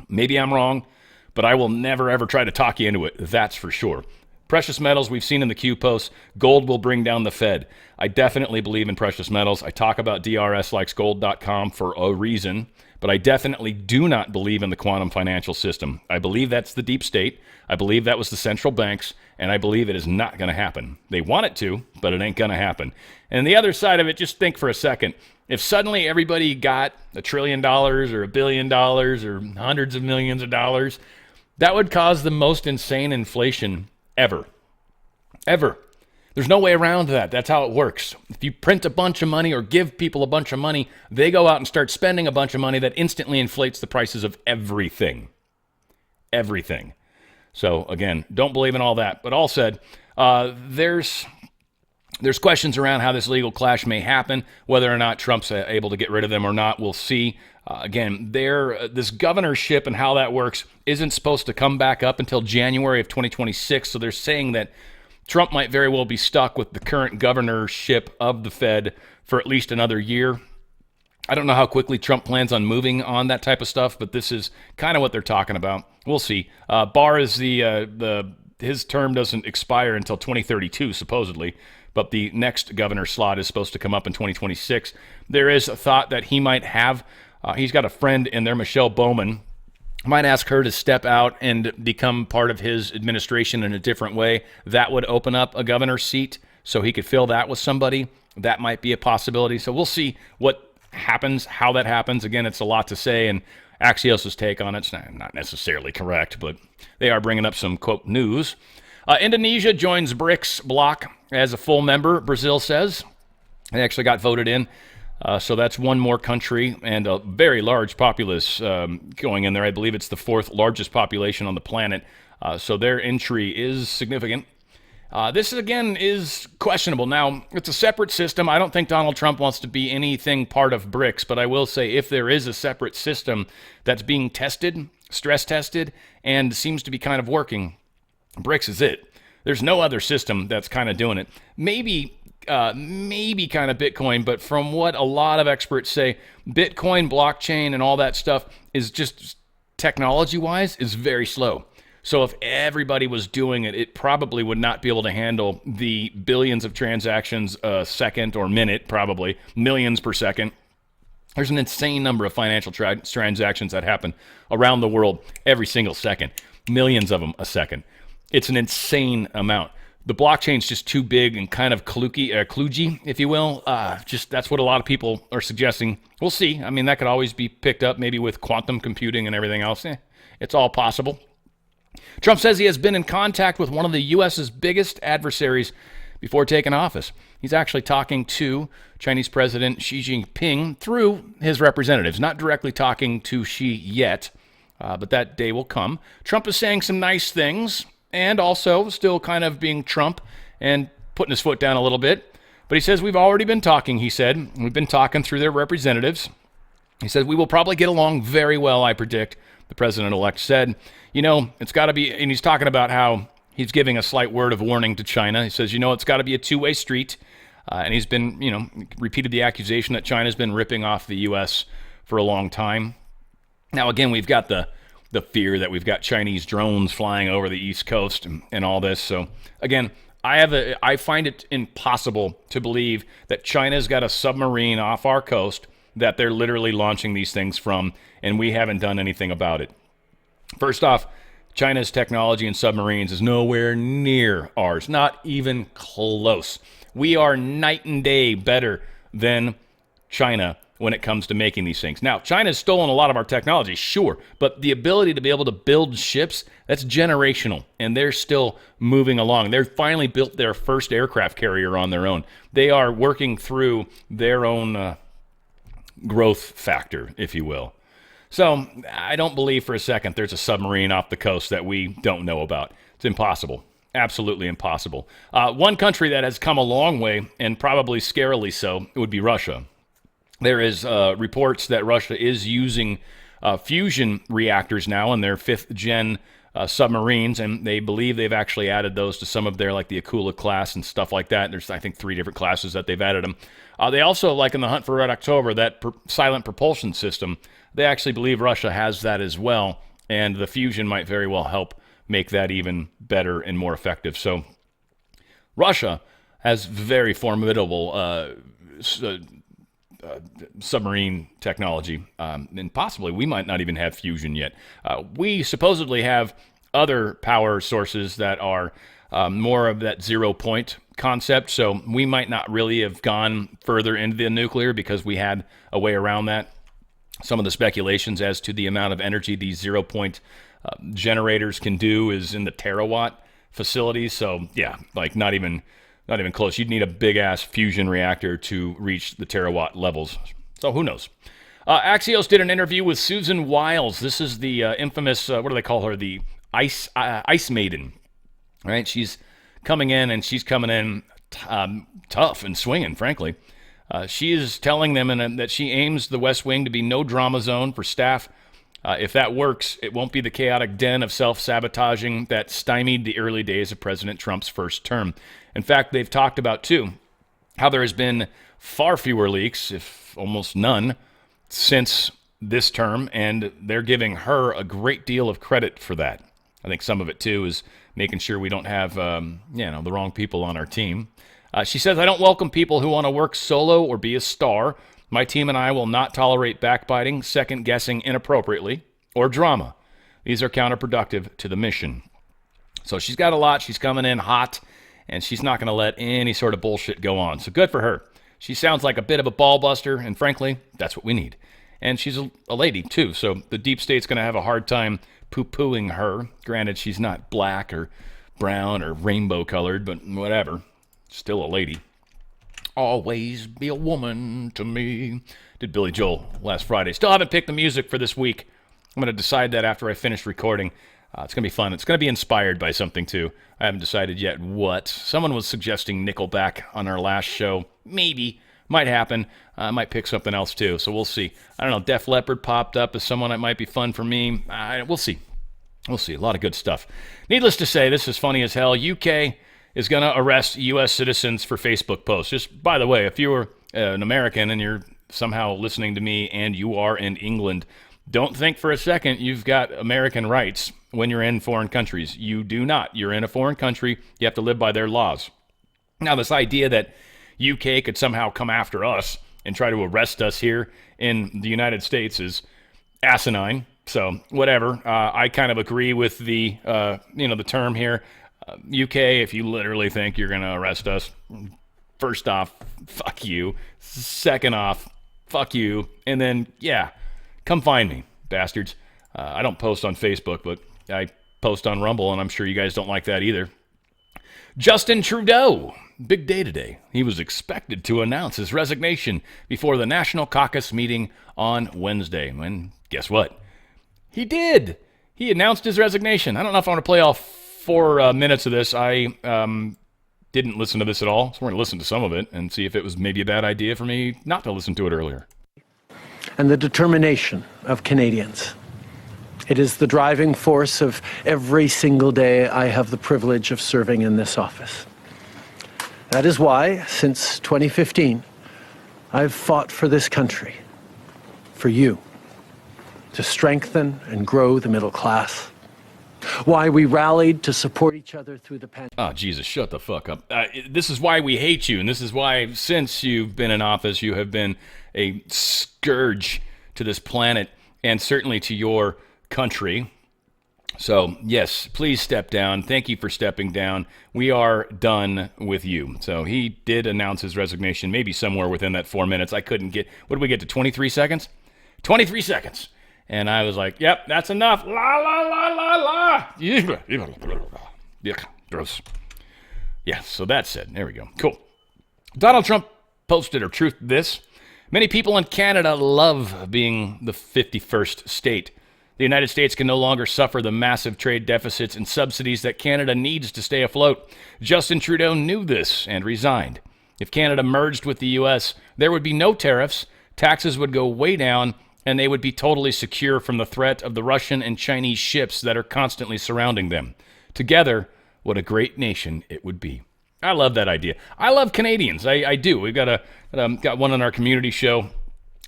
Maybe I'm wrong, but I will never, ever try to talk you into it. That's for sure. Precious metals, we've seen in the Q posts, gold will bring down the Fed. I definitely believe in precious metals. I talk about drslikesgold.com for a reason, but I definitely do not believe in the quantum financial system. I believe that's the deep state. I believe that was the central banks, and I believe it is not going to happen. They want it to, but it ain't going to happen. And the other side of it, just think for a second. If suddenly everybody got $1 trillion or $1 billion or hundreds of millions of dollars, that would cause the most insane inflation ever. There's no way around that. That's how it works. If you print a bunch of money or give people a bunch of money, they go out and start spending a bunch of money that instantly inflates the prices of everything. So again, don't believe in all that. But all said, there's questions around how this legal clash may happen, whether or not Trump's able to get rid of them or not. We'll see. Again, this governorship and how that works isn't supposed to come back up until January of 2026. So they're saying that Trump might very well be stuck with the current governorship of the Fed for at least another year. I don't know how quickly Trump plans on moving on that type of stuff, but this is kind of what they're talking about. We'll see. Barr is his term doesn't expire until 2032, supposedly, but the next governor slot is supposed to come up in 2026. There is a thought that he might have. He's got a friend in there, Michelle Bowman. Might ask her to step out and become part of his administration in a different way. That would open up a governor's seat, so he could fill that with somebody. That might be a possibility. So we'll see what happens, how that happens. Again, it's a lot to say, and Axios' take on it's not necessarily correct, but they are bringing up some, quote, news. Indonesia joins BRICS bloc as a full member, Brazil says. They actually got voted in. So that's one more country and a very large populace going in there. I believe it's the fourth largest population on the planet. So their entry is significant. This, again, is questionable. Now, it's a separate system. I don't think Donald Trump wants to be anything part of BRICS, but I will say if there is a separate system that's being tested, stress tested, and seems to be kind of working, BRICS is it. There's no other system that's kind of doing it. Maybe kind of Bitcoin, but from what a lot of experts say, Bitcoin, blockchain, and all that stuff is just technology-wise is very slow. So if everybody was doing it, it probably would not be able to handle the billions of transactions a second or minute, probably millions per second. There's an insane number of financial transactions that happen around the world every single second, millions of them a second. It's an insane amount. The blockchain's just too big and kind of kludgy, if you will. Just that's what a lot of people are suggesting. We'll see. I mean, that could always be picked up maybe with quantum computing and everything else. It's all possible. Trump says he has been in contact with one of the U.S.'s biggest adversaries before taking office. He's actually talking to Chinese President Xi Jinping through his representatives, not directly talking to Xi yet, but that day will come. Trump is saying some nice things and also still kind of being Trump and putting his foot down a little bit. But he says, we've already been talking, he said. We've been talking through their representatives. He said, we will probably get along very well, I predict, the president-elect said. You know, it's got to be, and he's talking about how he's giving a slight word of warning to China. He says, you know, it's got to be a two-way street. And he's been, you know, repeated the accusation that China's been ripping off the U.S. for a long time. Now, again, we've got the fear that we've got Chinese drones flying over the East Coast and all this. So, again, I find it impossible to believe that China's got a submarine off our coast that they're literally launching these things from, and we haven't done anything about it. First off, China's technology in submarines is nowhere near ours, not even close. We are night and day better than China when it comes to making these things. Now, China's stolen a lot of our technology, sure, but the ability to be able to build ships, that's generational, and they're still moving along. They're finally built their first aircraft carrier on their own. They are working through their own growth factor, if you will. So I don't believe for a second there's a submarine off the coast that we don't know about. It's impossible. Absolutely impossible. One country that has come a long way, and probably scarily so, would be Russia. There is reports that Russia is using fusion reactors now in their fifth-gen submarines, and they believe they've actually added those to some of their, like the Akula class and stuff like that. There's, I think, 3 different classes that they've added them. They also, like in the Hunt for Red October, that silent propulsion system, they actually believe Russia has that as well, and the fusion might very well help make that even better and more effective. So Russia has very formidable submarine technology, and possibly we might not even have fusion yet. We supposedly have other power sources that are more of that 0 point concept, so we might not really have gone further into the nuclear because we had a way around that. Some of the speculations as to the amount of energy these 0 point generators can do is in the terawatt facilities, so yeah, like not even close. You'd need a big-ass fusion reactor to reach the terawatt levels. So who knows? Axios did an interview with Susan Wiles. This is the infamous, what do they call her? The Ice Maiden. Right? She's coming in tough and swinging, frankly. She is telling them that she aims the West Wing to be no drama zone for staff. If that works, it won't be the chaotic den of self-sabotaging that stymied the early days of President Trump's first term. In fact, they've talked about, too, how there has been far fewer leaks, if almost none, since this term, and they're giving her a great deal of credit for that. I think some of it, too, is making sure we don't have the wrong people on our team. She says, I don't welcome people who want to work solo or be a star. My team and I will not tolerate backbiting, second-guessing inappropriately, or drama. These are counterproductive to the mission. So she's got a lot. She's coming in hot, and she's not going to let any sort of bullshit go on. So good for her. She sounds like a bit of a ball buster, and frankly, that's what we need. And she's a lady, too, so the deep state's going to have a hard time poo-pooing her. Granted, she's not black or brown or rainbow-colored, but whatever. Still a lady. Always be a woman to me. Did Billy Joel last Friday. Still haven't picked the music for this week. I'm going to decide that after I finish recording. It's going to be fun. It's going to be inspired by something, too. I haven't decided yet what. Someone was suggesting Nickelback on our last show. Maybe. Might happen. I might pick something else, too. So we'll see. I don't know. Def Leppard popped up as someone that might be fun for me. We'll see. We'll see. A lot of good stuff. Needless to say, this is funny as hell. UK is going to arrest U.S. citizens for Facebook posts. Just, by the way, if you're an American and you're somehow listening to me and you are in England, don't think for a second you've got American rights when you're in foreign countries. You do not. You're in a foreign country. You have to live by their laws. Now, this idea that UK could somehow come after us and try to arrest us here in the United States is asinine. So, whatever. I kind of agree with the term here. UK, if you literally think you're going to arrest us, first off, fuck you. Second off, fuck you. And then, yeah, come find me, bastards. I don't post on Facebook, but I post on Rumble, and I'm sure you guys don't like that either. Justin Trudeau, big day today. He was expected to announce his resignation before the National Caucus meeting on Wednesday. And guess what? He did. He announced his resignation. I don't know if I want to play all 4 minutes of this. I didn't listen to this at all, so we're going to listen to some of it and see if it was maybe a bad idea for me not to listen to it earlier. And the determination of Canadians. It is the driving force of every single day I have the privilege of serving in this office. That is why, since 2015, I've fought for this country, for you, to strengthen and grow the middle class. Why we rallied to support each other through the pandemic. Oh, Jesus, shut the fuck up. This is why we hate you, and this is why, since you've been in office, you have been a scourge to this planet and certainly to your country. So, yes, please step down. Thank you for stepping down. We are done with you. So he did announce his resignation, maybe somewhere within that 4 minutes. I couldn't get, what did we get to, 23 seconds? 23 seconds. And I was like, yep, that's enough. La, la, la, la, la. Yeah, gross. Yeah, so that's it. There we go. Cool. Donald Trump posted or truthed this. Many people in Canada love being the 51st state. The United States can no longer suffer the massive trade deficits and subsidies that Canada needs to stay afloat. Justin Trudeau knew this and resigned. If Canada merged with the U.S., there would be no tariffs, taxes would go way down, and they would be totally secure from the threat of the Russian and Chinese ships that are constantly surrounding them. Together, what a great nation it would be. I love that idea. I love Canadians. I do. We've got got one on our community show.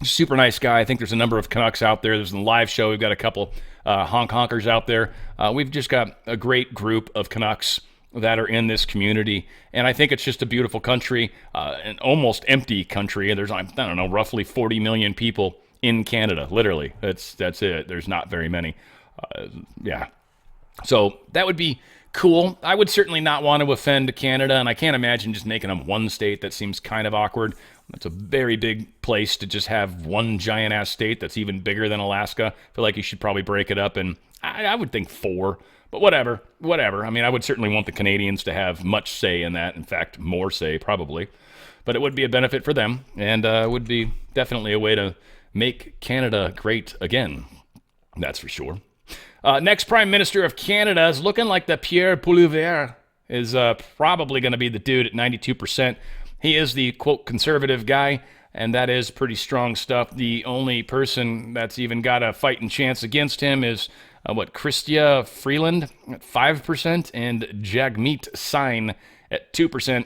Super nice guy. I think there's a number of Canucks out there. There's a live show. We've got a couple honkers out there. We've just got a great group of Canucks that are in this community. And I think it's just a beautiful country, an almost empty country. And there's, I don't know, roughly 40 million people in Canada, literally. That's it. There's not very many. Yeah. So that would be cool. I would certainly not want to offend Canada, and I can't imagine just making them one state. That seems kind of awkward. It's a very big place to just have one giant-ass state that's even bigger than Alaska. I feel like you should probably break it up, and I would think 4. But whatever. I mean, I would certainly want the Canadians to have much say in that. In fact, more say, probably. But it would be a benefit for them, and would be definitely a way to make Canada great again. That's for sure. Next Prime Minister of Canada is looking like the Pierre Poilievre is probably going to be the dude at 92%. He is the, quote, conservative guy, and that is pretty strong stuff. The only person that's even got a fighting chance against him is, Chrystia Freeland at 5% and Jagmeet Singh at 2%.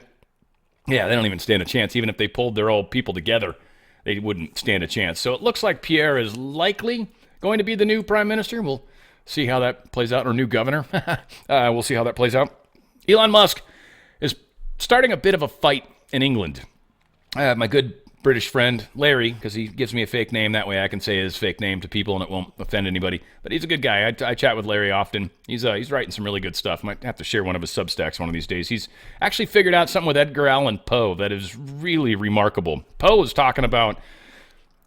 Yeah, they don't even stand a chance. Even if they pulled their old people together, they wouldn't stand a chance. So it looks like Pierre is likely going to be the new prime minister. We'll see how that plays out, or new governor. We'll see how that plays out. Elon Musk is starting a bit of a fight in England. My good British friend, Larry, because he gives me a fake name. That way I can say his fake name to people and it won't offend anybody. But he's a good guy. I chat with Larry often. He's writing some really good stuff. Might have to share one of his Substacks one of these days. He's actually figured out something with Edgar Allan Poe that is really remarkable. Poe is talking about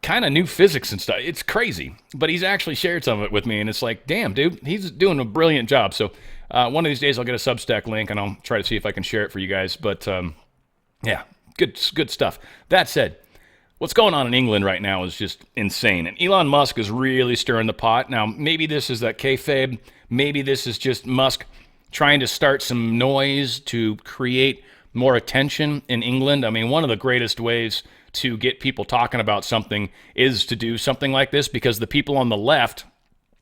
kind of new physics and stuff. It's crazy. But he's actually shared some of it with me, and it's like, damn, dude, he's doing a brilliant job. So one of these days I'll get a Substack link, and I'll try to see if I can share it for you guys. But, yeah, good stuff. That said, what's going on in England right now is just insane. And Elon Musk is really stirring the pot. Now, maybe this is that kayfabe. Maybe this is just Musk trying to start some noise to create more attention in England. I mean, one of the greatest ways to get people talking about something is to do something like this, because the people on the left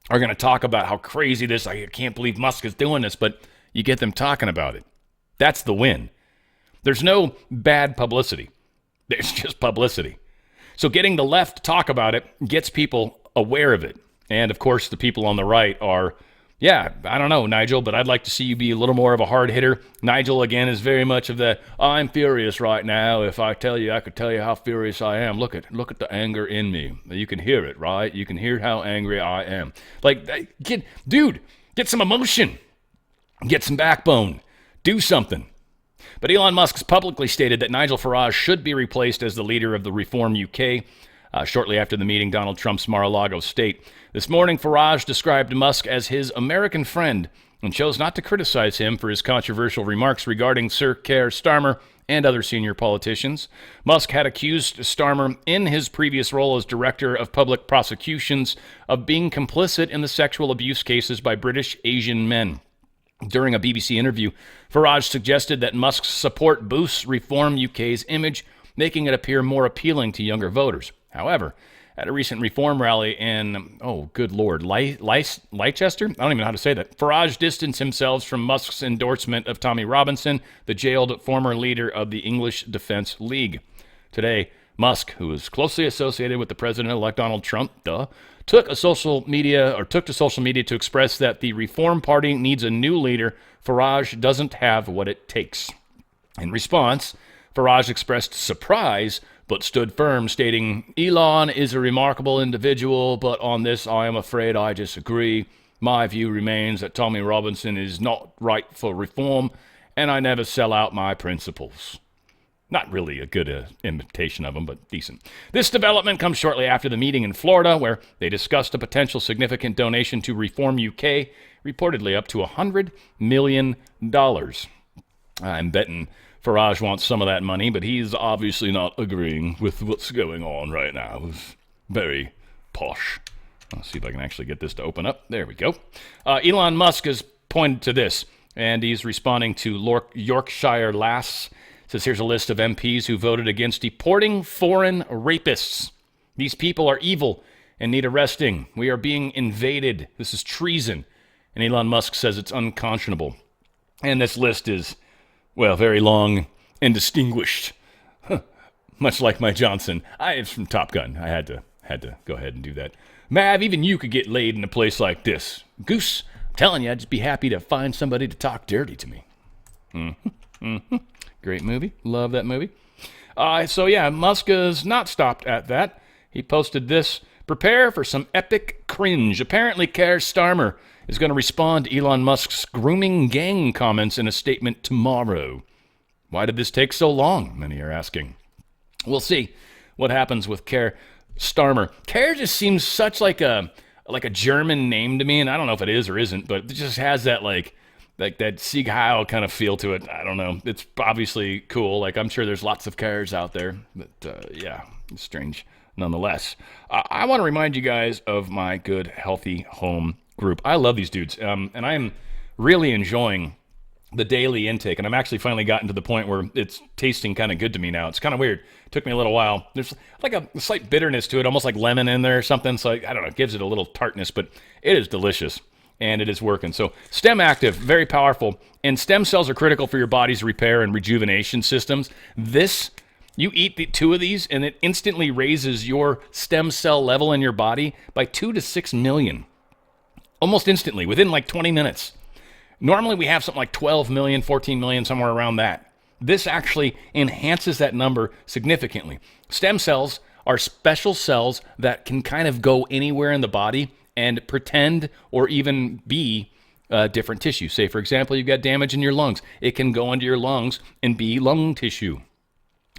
are going to talk about how crazy this, I can't believe Musk is doing this, but you get them talking about it. That's the win. There's no bad publicity. There's just publicity. So getting the left to talk about it gets people aware of it. And of course, the people on the right are, yeah, I don't know, Nigel, but I'd like to see you be a little more of a hard hitter. Nigel, again, is very much of the, I'm furious right now. If I tell you, I could tell you how furious I am. Look at the anger in me. You can hear it, right? You can hear how angry I am. Like, get some emotion. Get some backbone. Do something. But Elon Musk's publicly stated that Nigel Farage should be replaced as the leader of the Reform UK. shortly after the meeting, Donald Trump's Mar-a-Lago state. This morning, Farage described Musk as his American friend and chose not to criticize him for his controversial remarks regarding Sir Keir Starmer and other senior politicians. Musk had accused Starmer in his previous role as Director of Public Prosecutions of being complicit in the sexual abuse cases by British Asian men. During a BBC interview, Farage suggested that Musk's support boosts Reform UK's image, making it appear more appealing to younger voters. However, at a recent Reform rally in, Leicester? I don't even know how to say that. Farage distanced himself from Musk's endorsement of Tommy Robinson, the jailed former leader of the English Defence League. Today, Musk, who is closely associated with the president-elect Donald Trump, took to social media to express that the Reform Party needs a new leader. Farage doesn't have what it takes. In response, Farage expressed surprise but stood firm, stating, "Elon is a remarkable individual, but on this I am afraid I disagree. My view remains that Tommy Robinson is not right for reform, and I never sell out my principles." Not really a good imitation of him, but decent. This development comes shortly after the meeting in Florida, where they discussed a potential significant donation to Reform UK, reportedly up to $100 million. I'm betting Farage wants some of that money, but he's obviously not agreeing with what's going on right now. It's very posh. Let's see if I can actually get this to open up. There we go. Elon Musk has pointed to this, and he's responding to Yorkshire Lass. Says here's a list of MPs who voted against deporting foreign rapists. These people are evil and need arresting. We are being invaded. This is treason. And Elon Musk says it's unconscionable. And this list is, well, very long and distinguished. Much like my Johnson. It's from Top Gun. I had to go ahead and do that. Mav, even you could get laid in a place like this. Goose, I'm telling you, I'd just be happy to find somebody to talk dirty to me. Great movie. Love that movie. Musk has not stopped at that. He posted this. Prepare for some epic cringe. Apparently, Keir Starmer is going to respond to Elon Musk's grooming gang comments in a statement tomorrow. Why did this take so long? Many are asking. We'll see what happens with Keir Starmer. Keir just seems such like a German name to me, and I don't know if it is or isn't, but it just has that like that Sieg Heil kind of feel to it. I don't know. It's obviously cool. Like, I'm sure there's lots of Keirs out there, but it's strange nonetheless. I want to remind you guys of my good, healthy home group. I love these dudes, and I'm really enjoying the daily intake, and I'm actually finally gotten to the point where it's tasting kind of good to me now. It's kind of weird. It took me a little while. There's like a slight bitterness to it, almost like lemon in there or something. So I don't know, it gives it a little tartness, but it is delicious. And it is working. So Stem Active, very powerful. And stem cells are critical for your body's repair and rejuvenation systems. You eat 2 of these, and it instantly raises your stem cell level in your body by 2 to 6 million. Almost instantly, within like 20 minutes. Normally we have something like 12 million, 14 million, somewhere around that. This actually enhances that number significantly. Stem cells are special cells that can kind of go anywhere in the body and pretend or even be different tissue. Say, for example, you've got damage in your lungs. It can go into your lungs and be lung tissue.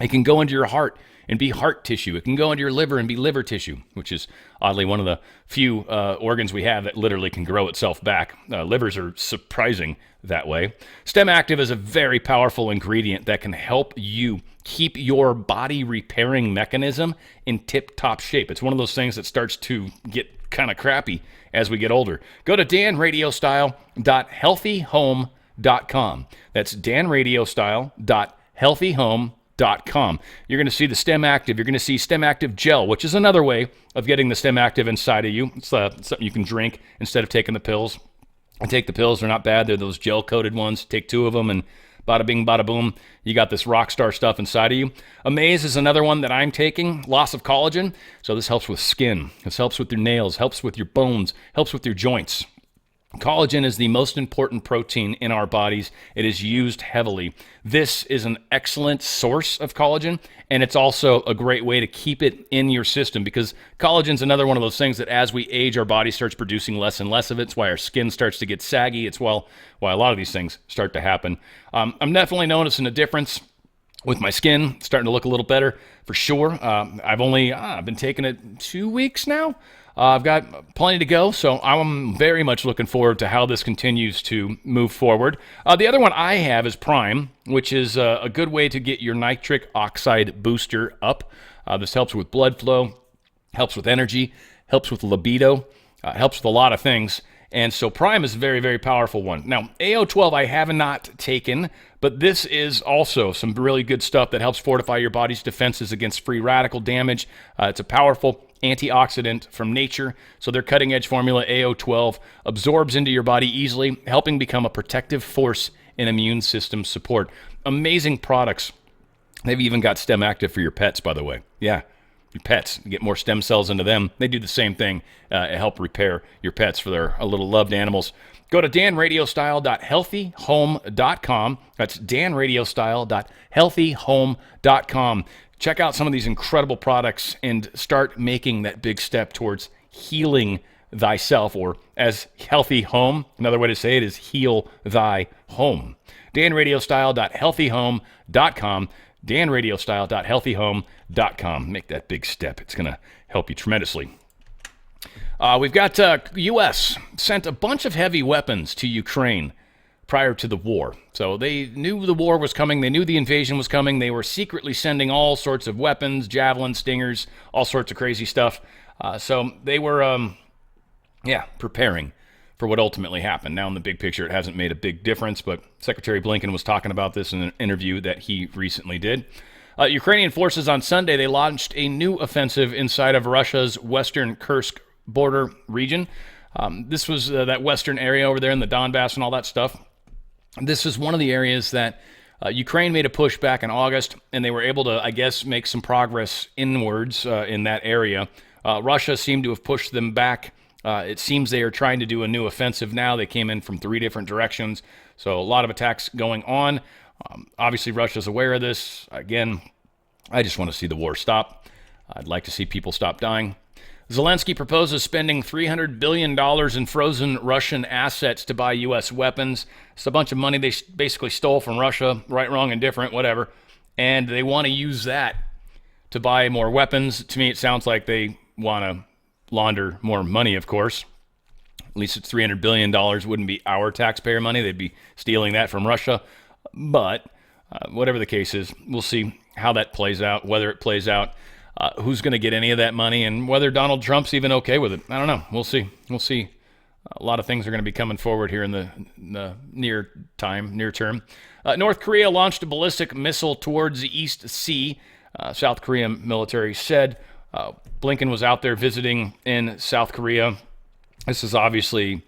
It can go into your heart and be heart tissue. It can go into your liver and be liver tissue, which is oddly one of the few organs we have that literally can grow itself back. Livers are surprising that way. Stem Active is a very powerful ingredient that can help you keep your body repairing mechanism in tip-top shape. It's one of those things that starts to get kind of crappy as we get older. Go to danradiostyle.healthyhome.com. That's danradiostyle.healthyhome.com. You're going to see the Stem Active. You're going to see Stem Active Gel, which is another way of getting the Stem Active inside of you. It's something you can drink instead of taking the pills. I take the pills. They're not bad. They're those gel-coated ones. Take 2 of them and bada bing, bada boom. You got this rock star stuff inside of you. Amaze is another one that I'm taking. Loss of collagen. So this helps with skin. This helps with your nails. Helps with your bones. Helps with your joints. Collagen is the most important protein in our bodies. It is used heavily. This is an excellent source of collagen, and it's also a great way to keep it in your system because collagen is another one of those things that as we age, our body starts producing less and less of it. It's why our skin starts to get saggy. It's why a lot of these things start to happen. I'm definitely noticing a difference with my skin starting to look a little better for sure. I've been taking it 2 weeks now. I've got plenty to go, so I'm very much looking forward to how this continues to move forward. The other one I have is Prime, which is a good way to get your nitric oxide booster up. This helps with blood flow, helps with energy, helps with libido, helps with a lot of things. And so Prime is a very, very powerful one. Now, AO12 I have not taken, but this is also some really good stuff that helps fortify your body's defenses against free radical damage. It's a powerful antioxidant from nature. So their cutting-edge formula, AO12, absorbs into your body easily, helping become a protective force in immune system support. Amazing products. They've even got Stem Active for your pets, by the way. Yeah. Your pets, get more stem cells into them. They do the same thing, help repair your pets for their little loved animals. Go to danradiostyle.healthyhome.com. That's danradiostyle.healthyhome.com. Check out some of these incredible products and start making that big step towards healing thyself, or as Healthy Home. Another way to say it is heal thy home. danradiostyle.healthyhome.com. danradiostyle.healthyhome.com. Make that big step. It's going to help you tremendously. We've got U.S. sent a bunch of heavy weapons to Ukraine prior to the war. So they knew the war was coming. They knew the invasion was coming. They were secretly sending all sorts of weapons, javelins, stingers, all sorts of crazy stuff. So they were, preparing for what ultimately happened. Now, in the big picture, it hasn't made a big difference, but Secretary Blinken was talking about this in an interview that he recently did. Ukrainian forces on Sunday, they launched a new offensive inside of Russia's western Kursk border region. This was that western area over there in the Donbass and all that stuff. This is one of the areas that Ukraine made a push back in August, and they were able to, I guess, make some progress inwards in that area. Russia seemed to have pushed them back. It seems they are trying to do a new offensive now. They came in from 3 different directions, so a lot of attacks going on. Obviously, Russia's aware of this. Again, I just want to see the war stop. I'd like to see people stop dying. Zelensky proposes spending $300 billion in frozen Russian assets to buy U.S. weapons. It's a bunch of money they basically stole from Russia, right, wrong, and different, whatever. And they want to use that to buy more weapons. To me, it sounds like they want to launder more money, of course. At least it's $300 billion. Wouldn't be our taxpayer money. They'd be stealing that from Russia. But whatever the case is, we'll see how that plays out, whether it plays out, who's going to get any of that money, and whether Donald Trump's even okay with it. I don't know. We'll see. We'll see. A lot of things are going to be coming forward here in the near term. North Korea launched a ballistic missile towards the East Sea, South Korean military said. Blinken was out there visiting in South Korea. This is obviously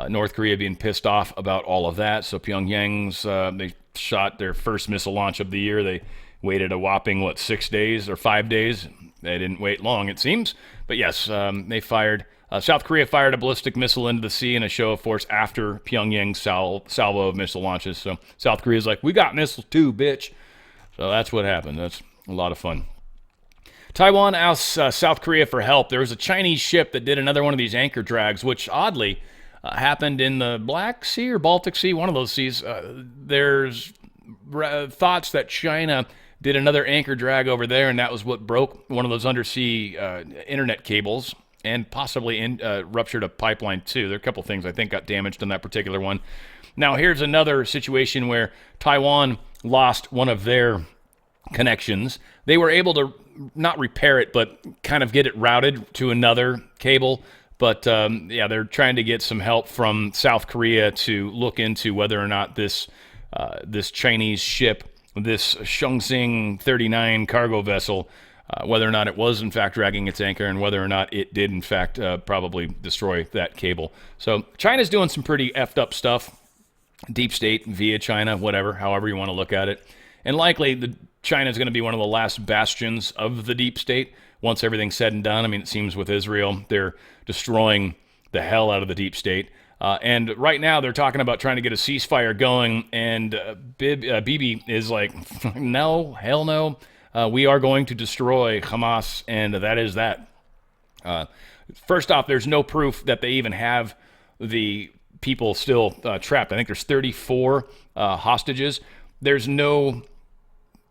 North Korea being pissed off about all of that. So Pyongyang's, they shot their first missile launch of the year. They waited a whopping, 6 days or 5 days? They didn't wait long, it seems. But yes, they fired. South Korea fired a ballistic missile into the sea in a show of force after Pyongyang's salvo of missile launches. So South Korea's like, we got missiles too, bitch. So that's what happened. That's a lot of fun. Taiwan asks South Korea for help. There was a Chinese ship that did another one of these anchor drags, which oddly happened in the Black Sea or Baltic Sea, one of those seas. There's thoughts that China did another anchor drag over there, and that was what broke one of those undersea internet cables and possibly ruptured a pipeline too. There are a couple things I think got damaged on that particular one. Now here's another situation where Taiwan lost one of their connections. They were able to not repair it, but kind of get it routed to another cable. But they're trying to get some help from South Korea to look into whether or not this Chinese ship, this Shungsing 39 cargo vessel, whether or not it was in fact dragging its anchor, and whether or not it did in fact probably destroy that cable. So China's doing some pretty effed up stuff. Deep state via China, whatever, however you want to look at it. And likely China is going to be one of the last bastions of the deep state once everything's said and done. I mean, it seems with Israel, they're destroying the hell out of the deep state. And right now they're talking about trying to get a ceasefire going, and Bibi is like, no, hell no. We are going to destroy Hamas, and that is that. First off, there's no proof that they even have the people still trapped. I think there's 34 hostages. There's no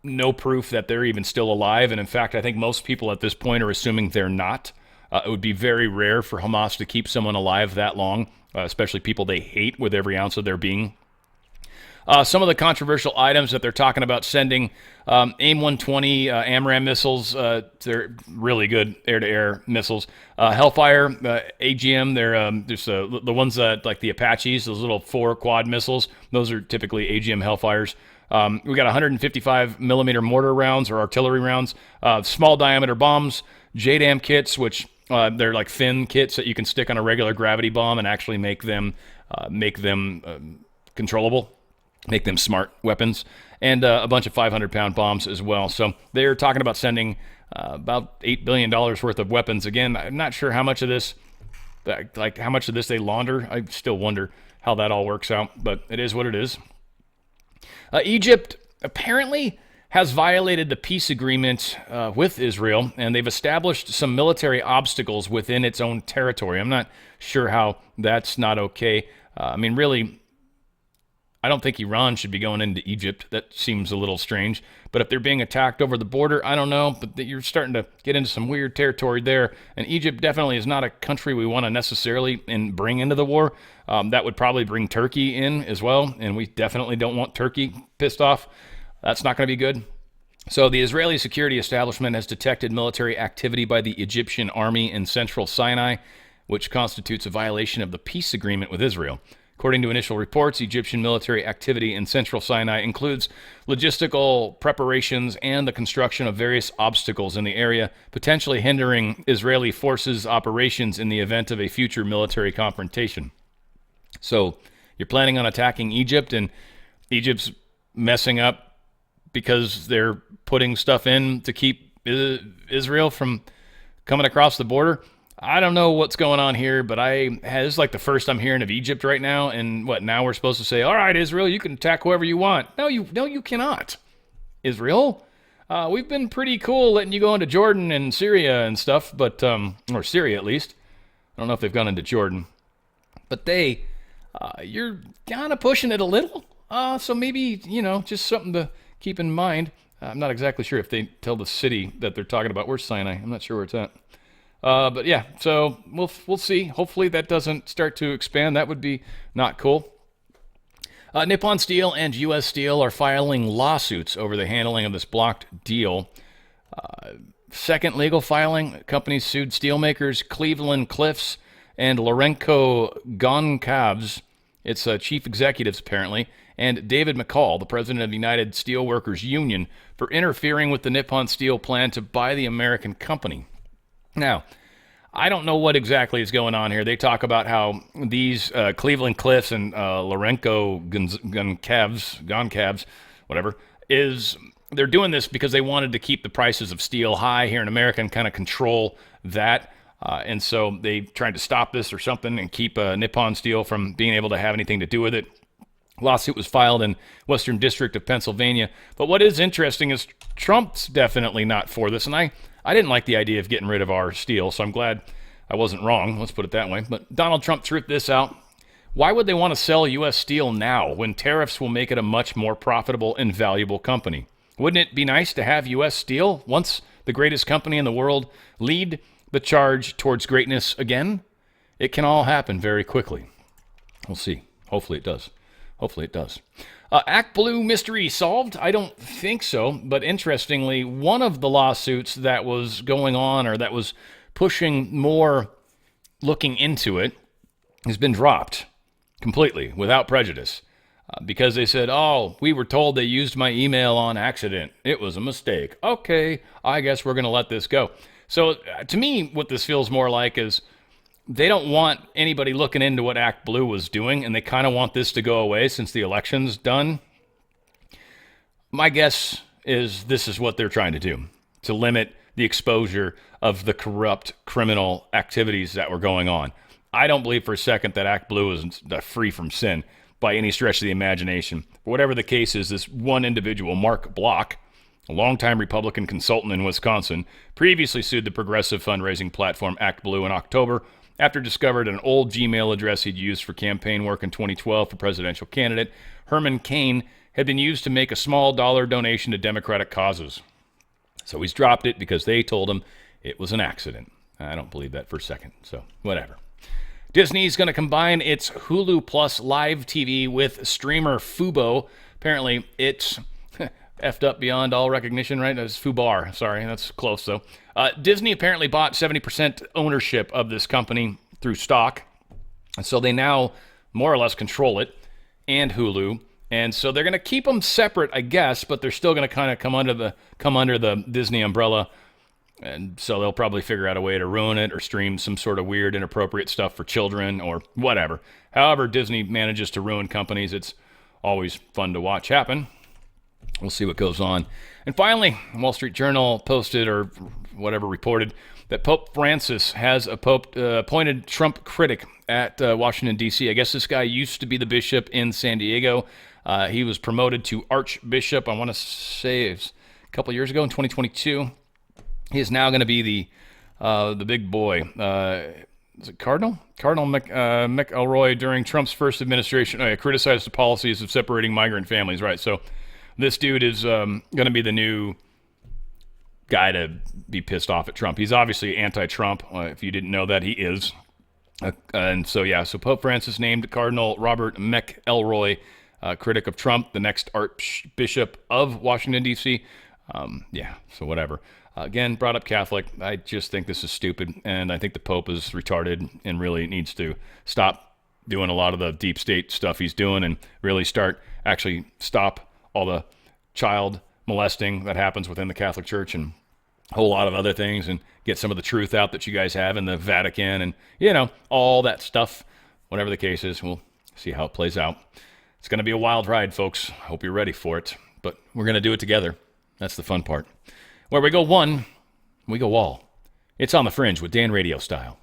no proof that they're even still alive. And in fact, I think most people at this point are assuming they're not. It would be very rare for Hamas to keep someone alive that long, especially people they hate with every ounce of their being. Some of the controversial items that they're talking about sending, AIM-120 AMRAAM missiles, they're really good air-to-air missiles. Hellfire, AGM, they're there's the ones that, like the Apaches, those little 4 quad missiles, those are typically AGM Hellfires. We got 155 millimeter mortar rounds or artillery rounds, small diameter bombs, JDAM kits, which they're like thin kits that you can stick on a regular gravity bomb and actually make them controllable. Make them smart weapons, and a bunch of 500-pound bombs as well. So they're talking about sending about $8 billion worth of weapons. Again, I'm not sure how much of this, how much of this they launder. I still wonder how that all works out, but it is what it is. Egypt apparently has violated the peace agreement with Israel, and they've established some military obstacles within its own territory. I'm not sure how that's not okay. I mean, really, I don't think Iran should be going into Egypt. That seems a little strange. But if they're being attacked over the border, I don't know. But you're starting to get into some weird territory there. And Egypt definitely is not a country we want to necessarily bring into the war. That would probably bring Turkey in as well. And we definitely don't want Turkey pissed off. That's not going to be good. So the Israeli security establishment has detected military activity by the Egyptian army in central Sinai, which constitutes a violation of the peace agreement with Israel. According to initial reports, Egyptian military activity in central Sinai includes logistical preparations and the construction of various obstacles in the area, potentially hindering Israeli forces' operations in the event of a future military confrontation. So you're planning on attacking Egypt, and Egypt's messing up because they're putting stuff in to keep Israel from coming across the border. I don't know what's going on here, but this is like the first I'm hearing of Egypt right now. And now we're supposed to say, all right, Israel, you can attack whoever you want. No, you cannot. Israel, we've been pretty cool letting you go into Jordan and Syria and stuff, but or Syria at least. I don't know if they've gone into Jordan, but you're kind of pushing it a little. So maybe, just something to keep in mind. I'm not exactly sure if they tell the city that they're talking about. Where's Sinai? I'm not sure where it's at. But yeah, so we'll see. Hopefully that doesn't start to expand. That would be not cool. Nippon Steel and U.S. Steel are filing lawsuits over the handling of this blocked deal. Second legal filing, companies sued steelmakers Cleveland Cliffs and Lourenco Goncalves, its chief executives apparently, and David McCall, the president of the United Steelworkers Union, for interfering with the Nippon Steel plan to buy the American company. Now, I don't know what exactly is going on here. They talk about how these Cleveland Cliffs and Lourenco Goncalves, whatever, they're doing this because they wanted to keep the prices of steel high here in America and kind of control that. And so they tried to stop this or something and keep Nippon Steel from being able to have anything to do with it. Lawsuit was filed in Western District of Pennsylvania. But what is interesting is Trump's definitely not for this. And I didn't like the idea of getting rid of our steel, so I'm glad I wasn't wrong. Let's put it that way. But Donald Trump tripped this out. Why would they want to sell U.S. Steel now when tariffs will make it a much more profitable and valuable company? Wouldn't it be nice to have U.S. Steel, once the greatest company in the world, lead the charge towards greatness again? It can all happen very quickly. We'll see. Hopefully it does. Hopefully it does. Act Blue mystery solved? I don't think so. But interestingly, one of the lawsuits that was going on or that was pushing more looking into it has been dropped completely without prejudice because they said, oh, we were told they used my email on accident. It was a mistake. Okay, I guess we're going to let this go. So to me, what this feels more like is they don't want anybody looking into what Act Blue was doing, and they kind of want this to go away since the election's done. My guess is this is what they're trying to do, to limit the exposure of the corrupt criminal activities that were going on. I don't believe for a second that Act Blue is free from sin by any stretch of the imagination. Whatever the case is, this one individual, Mark Block, a longtime Republican consultant in Wisconsin, previously sued the progressive fundraising platform Act Blue in October after discovered an old Gmail address he'd used for campaign work in 2012 for presidential candidate Herman Cain had been used to make a small dollar donation to Democratic causes. So he's dropped it because they told him it was an accident. I don't believe that for a second, so whatever. Disney's going to combine its Hulu Plus live TV with streamer Fubo. Apparently, it's effed up beyond all recognition, right? That's Fubar. Sorry, that's close, though. Disney apparently bought 70% ownership of this company through stock. And so they now more or less control it, and Hulu. And so they're going to keep them separate, I guess, but they're still going to kind of come under the Disney umbrella. And so they'll probably figure out a way to ruin it or stream some sort of weird, inappropriate stuff for children or whatever. However Disney manages to ruin companies, it's always fun to watch happen. We'll see what goes on. And finally, Wall Street Journal posted, or whatever reported, that Pope Francis has appointed Trump critic at Washington, D.C. I guess this guy used to be the bishop in San Diego. He was promoted to archbishop, I want to say it's a couple years ago in 2022. He is now going to be the big boy. Is it Cardinal? Cardinal McElroy during Trump's first administration criticized the policies of separating migrant families. Right, so this dude is going to be the new guy to be pissed off at Trump. He's obviously anti-Trump. If you didn't know that, he is. And so, yeah, so Pope Francis named Cardinal Robert McElroy critic of Trump, the next Archbishop of Washington, D.C. Yeah, so whatever. Again, brought up Catholic. I just think this is stupid, and I think the Pope is retarded and really needs to stop doing a lot of the deep state stuff he's doing and really stop all the child molesting that happens within the Catholic Church and a whole lot of other things, and get some of the truth out that you guys have in the Vatican and, all that stuff. Whatever the case is, we'll see how it plays out. It's going to be a wild ride, folks. Hope you're ready for it, but we're going to do it together. That's the fun part. Where we go one, we go all. It's on the Fringe with Dan Radio Style.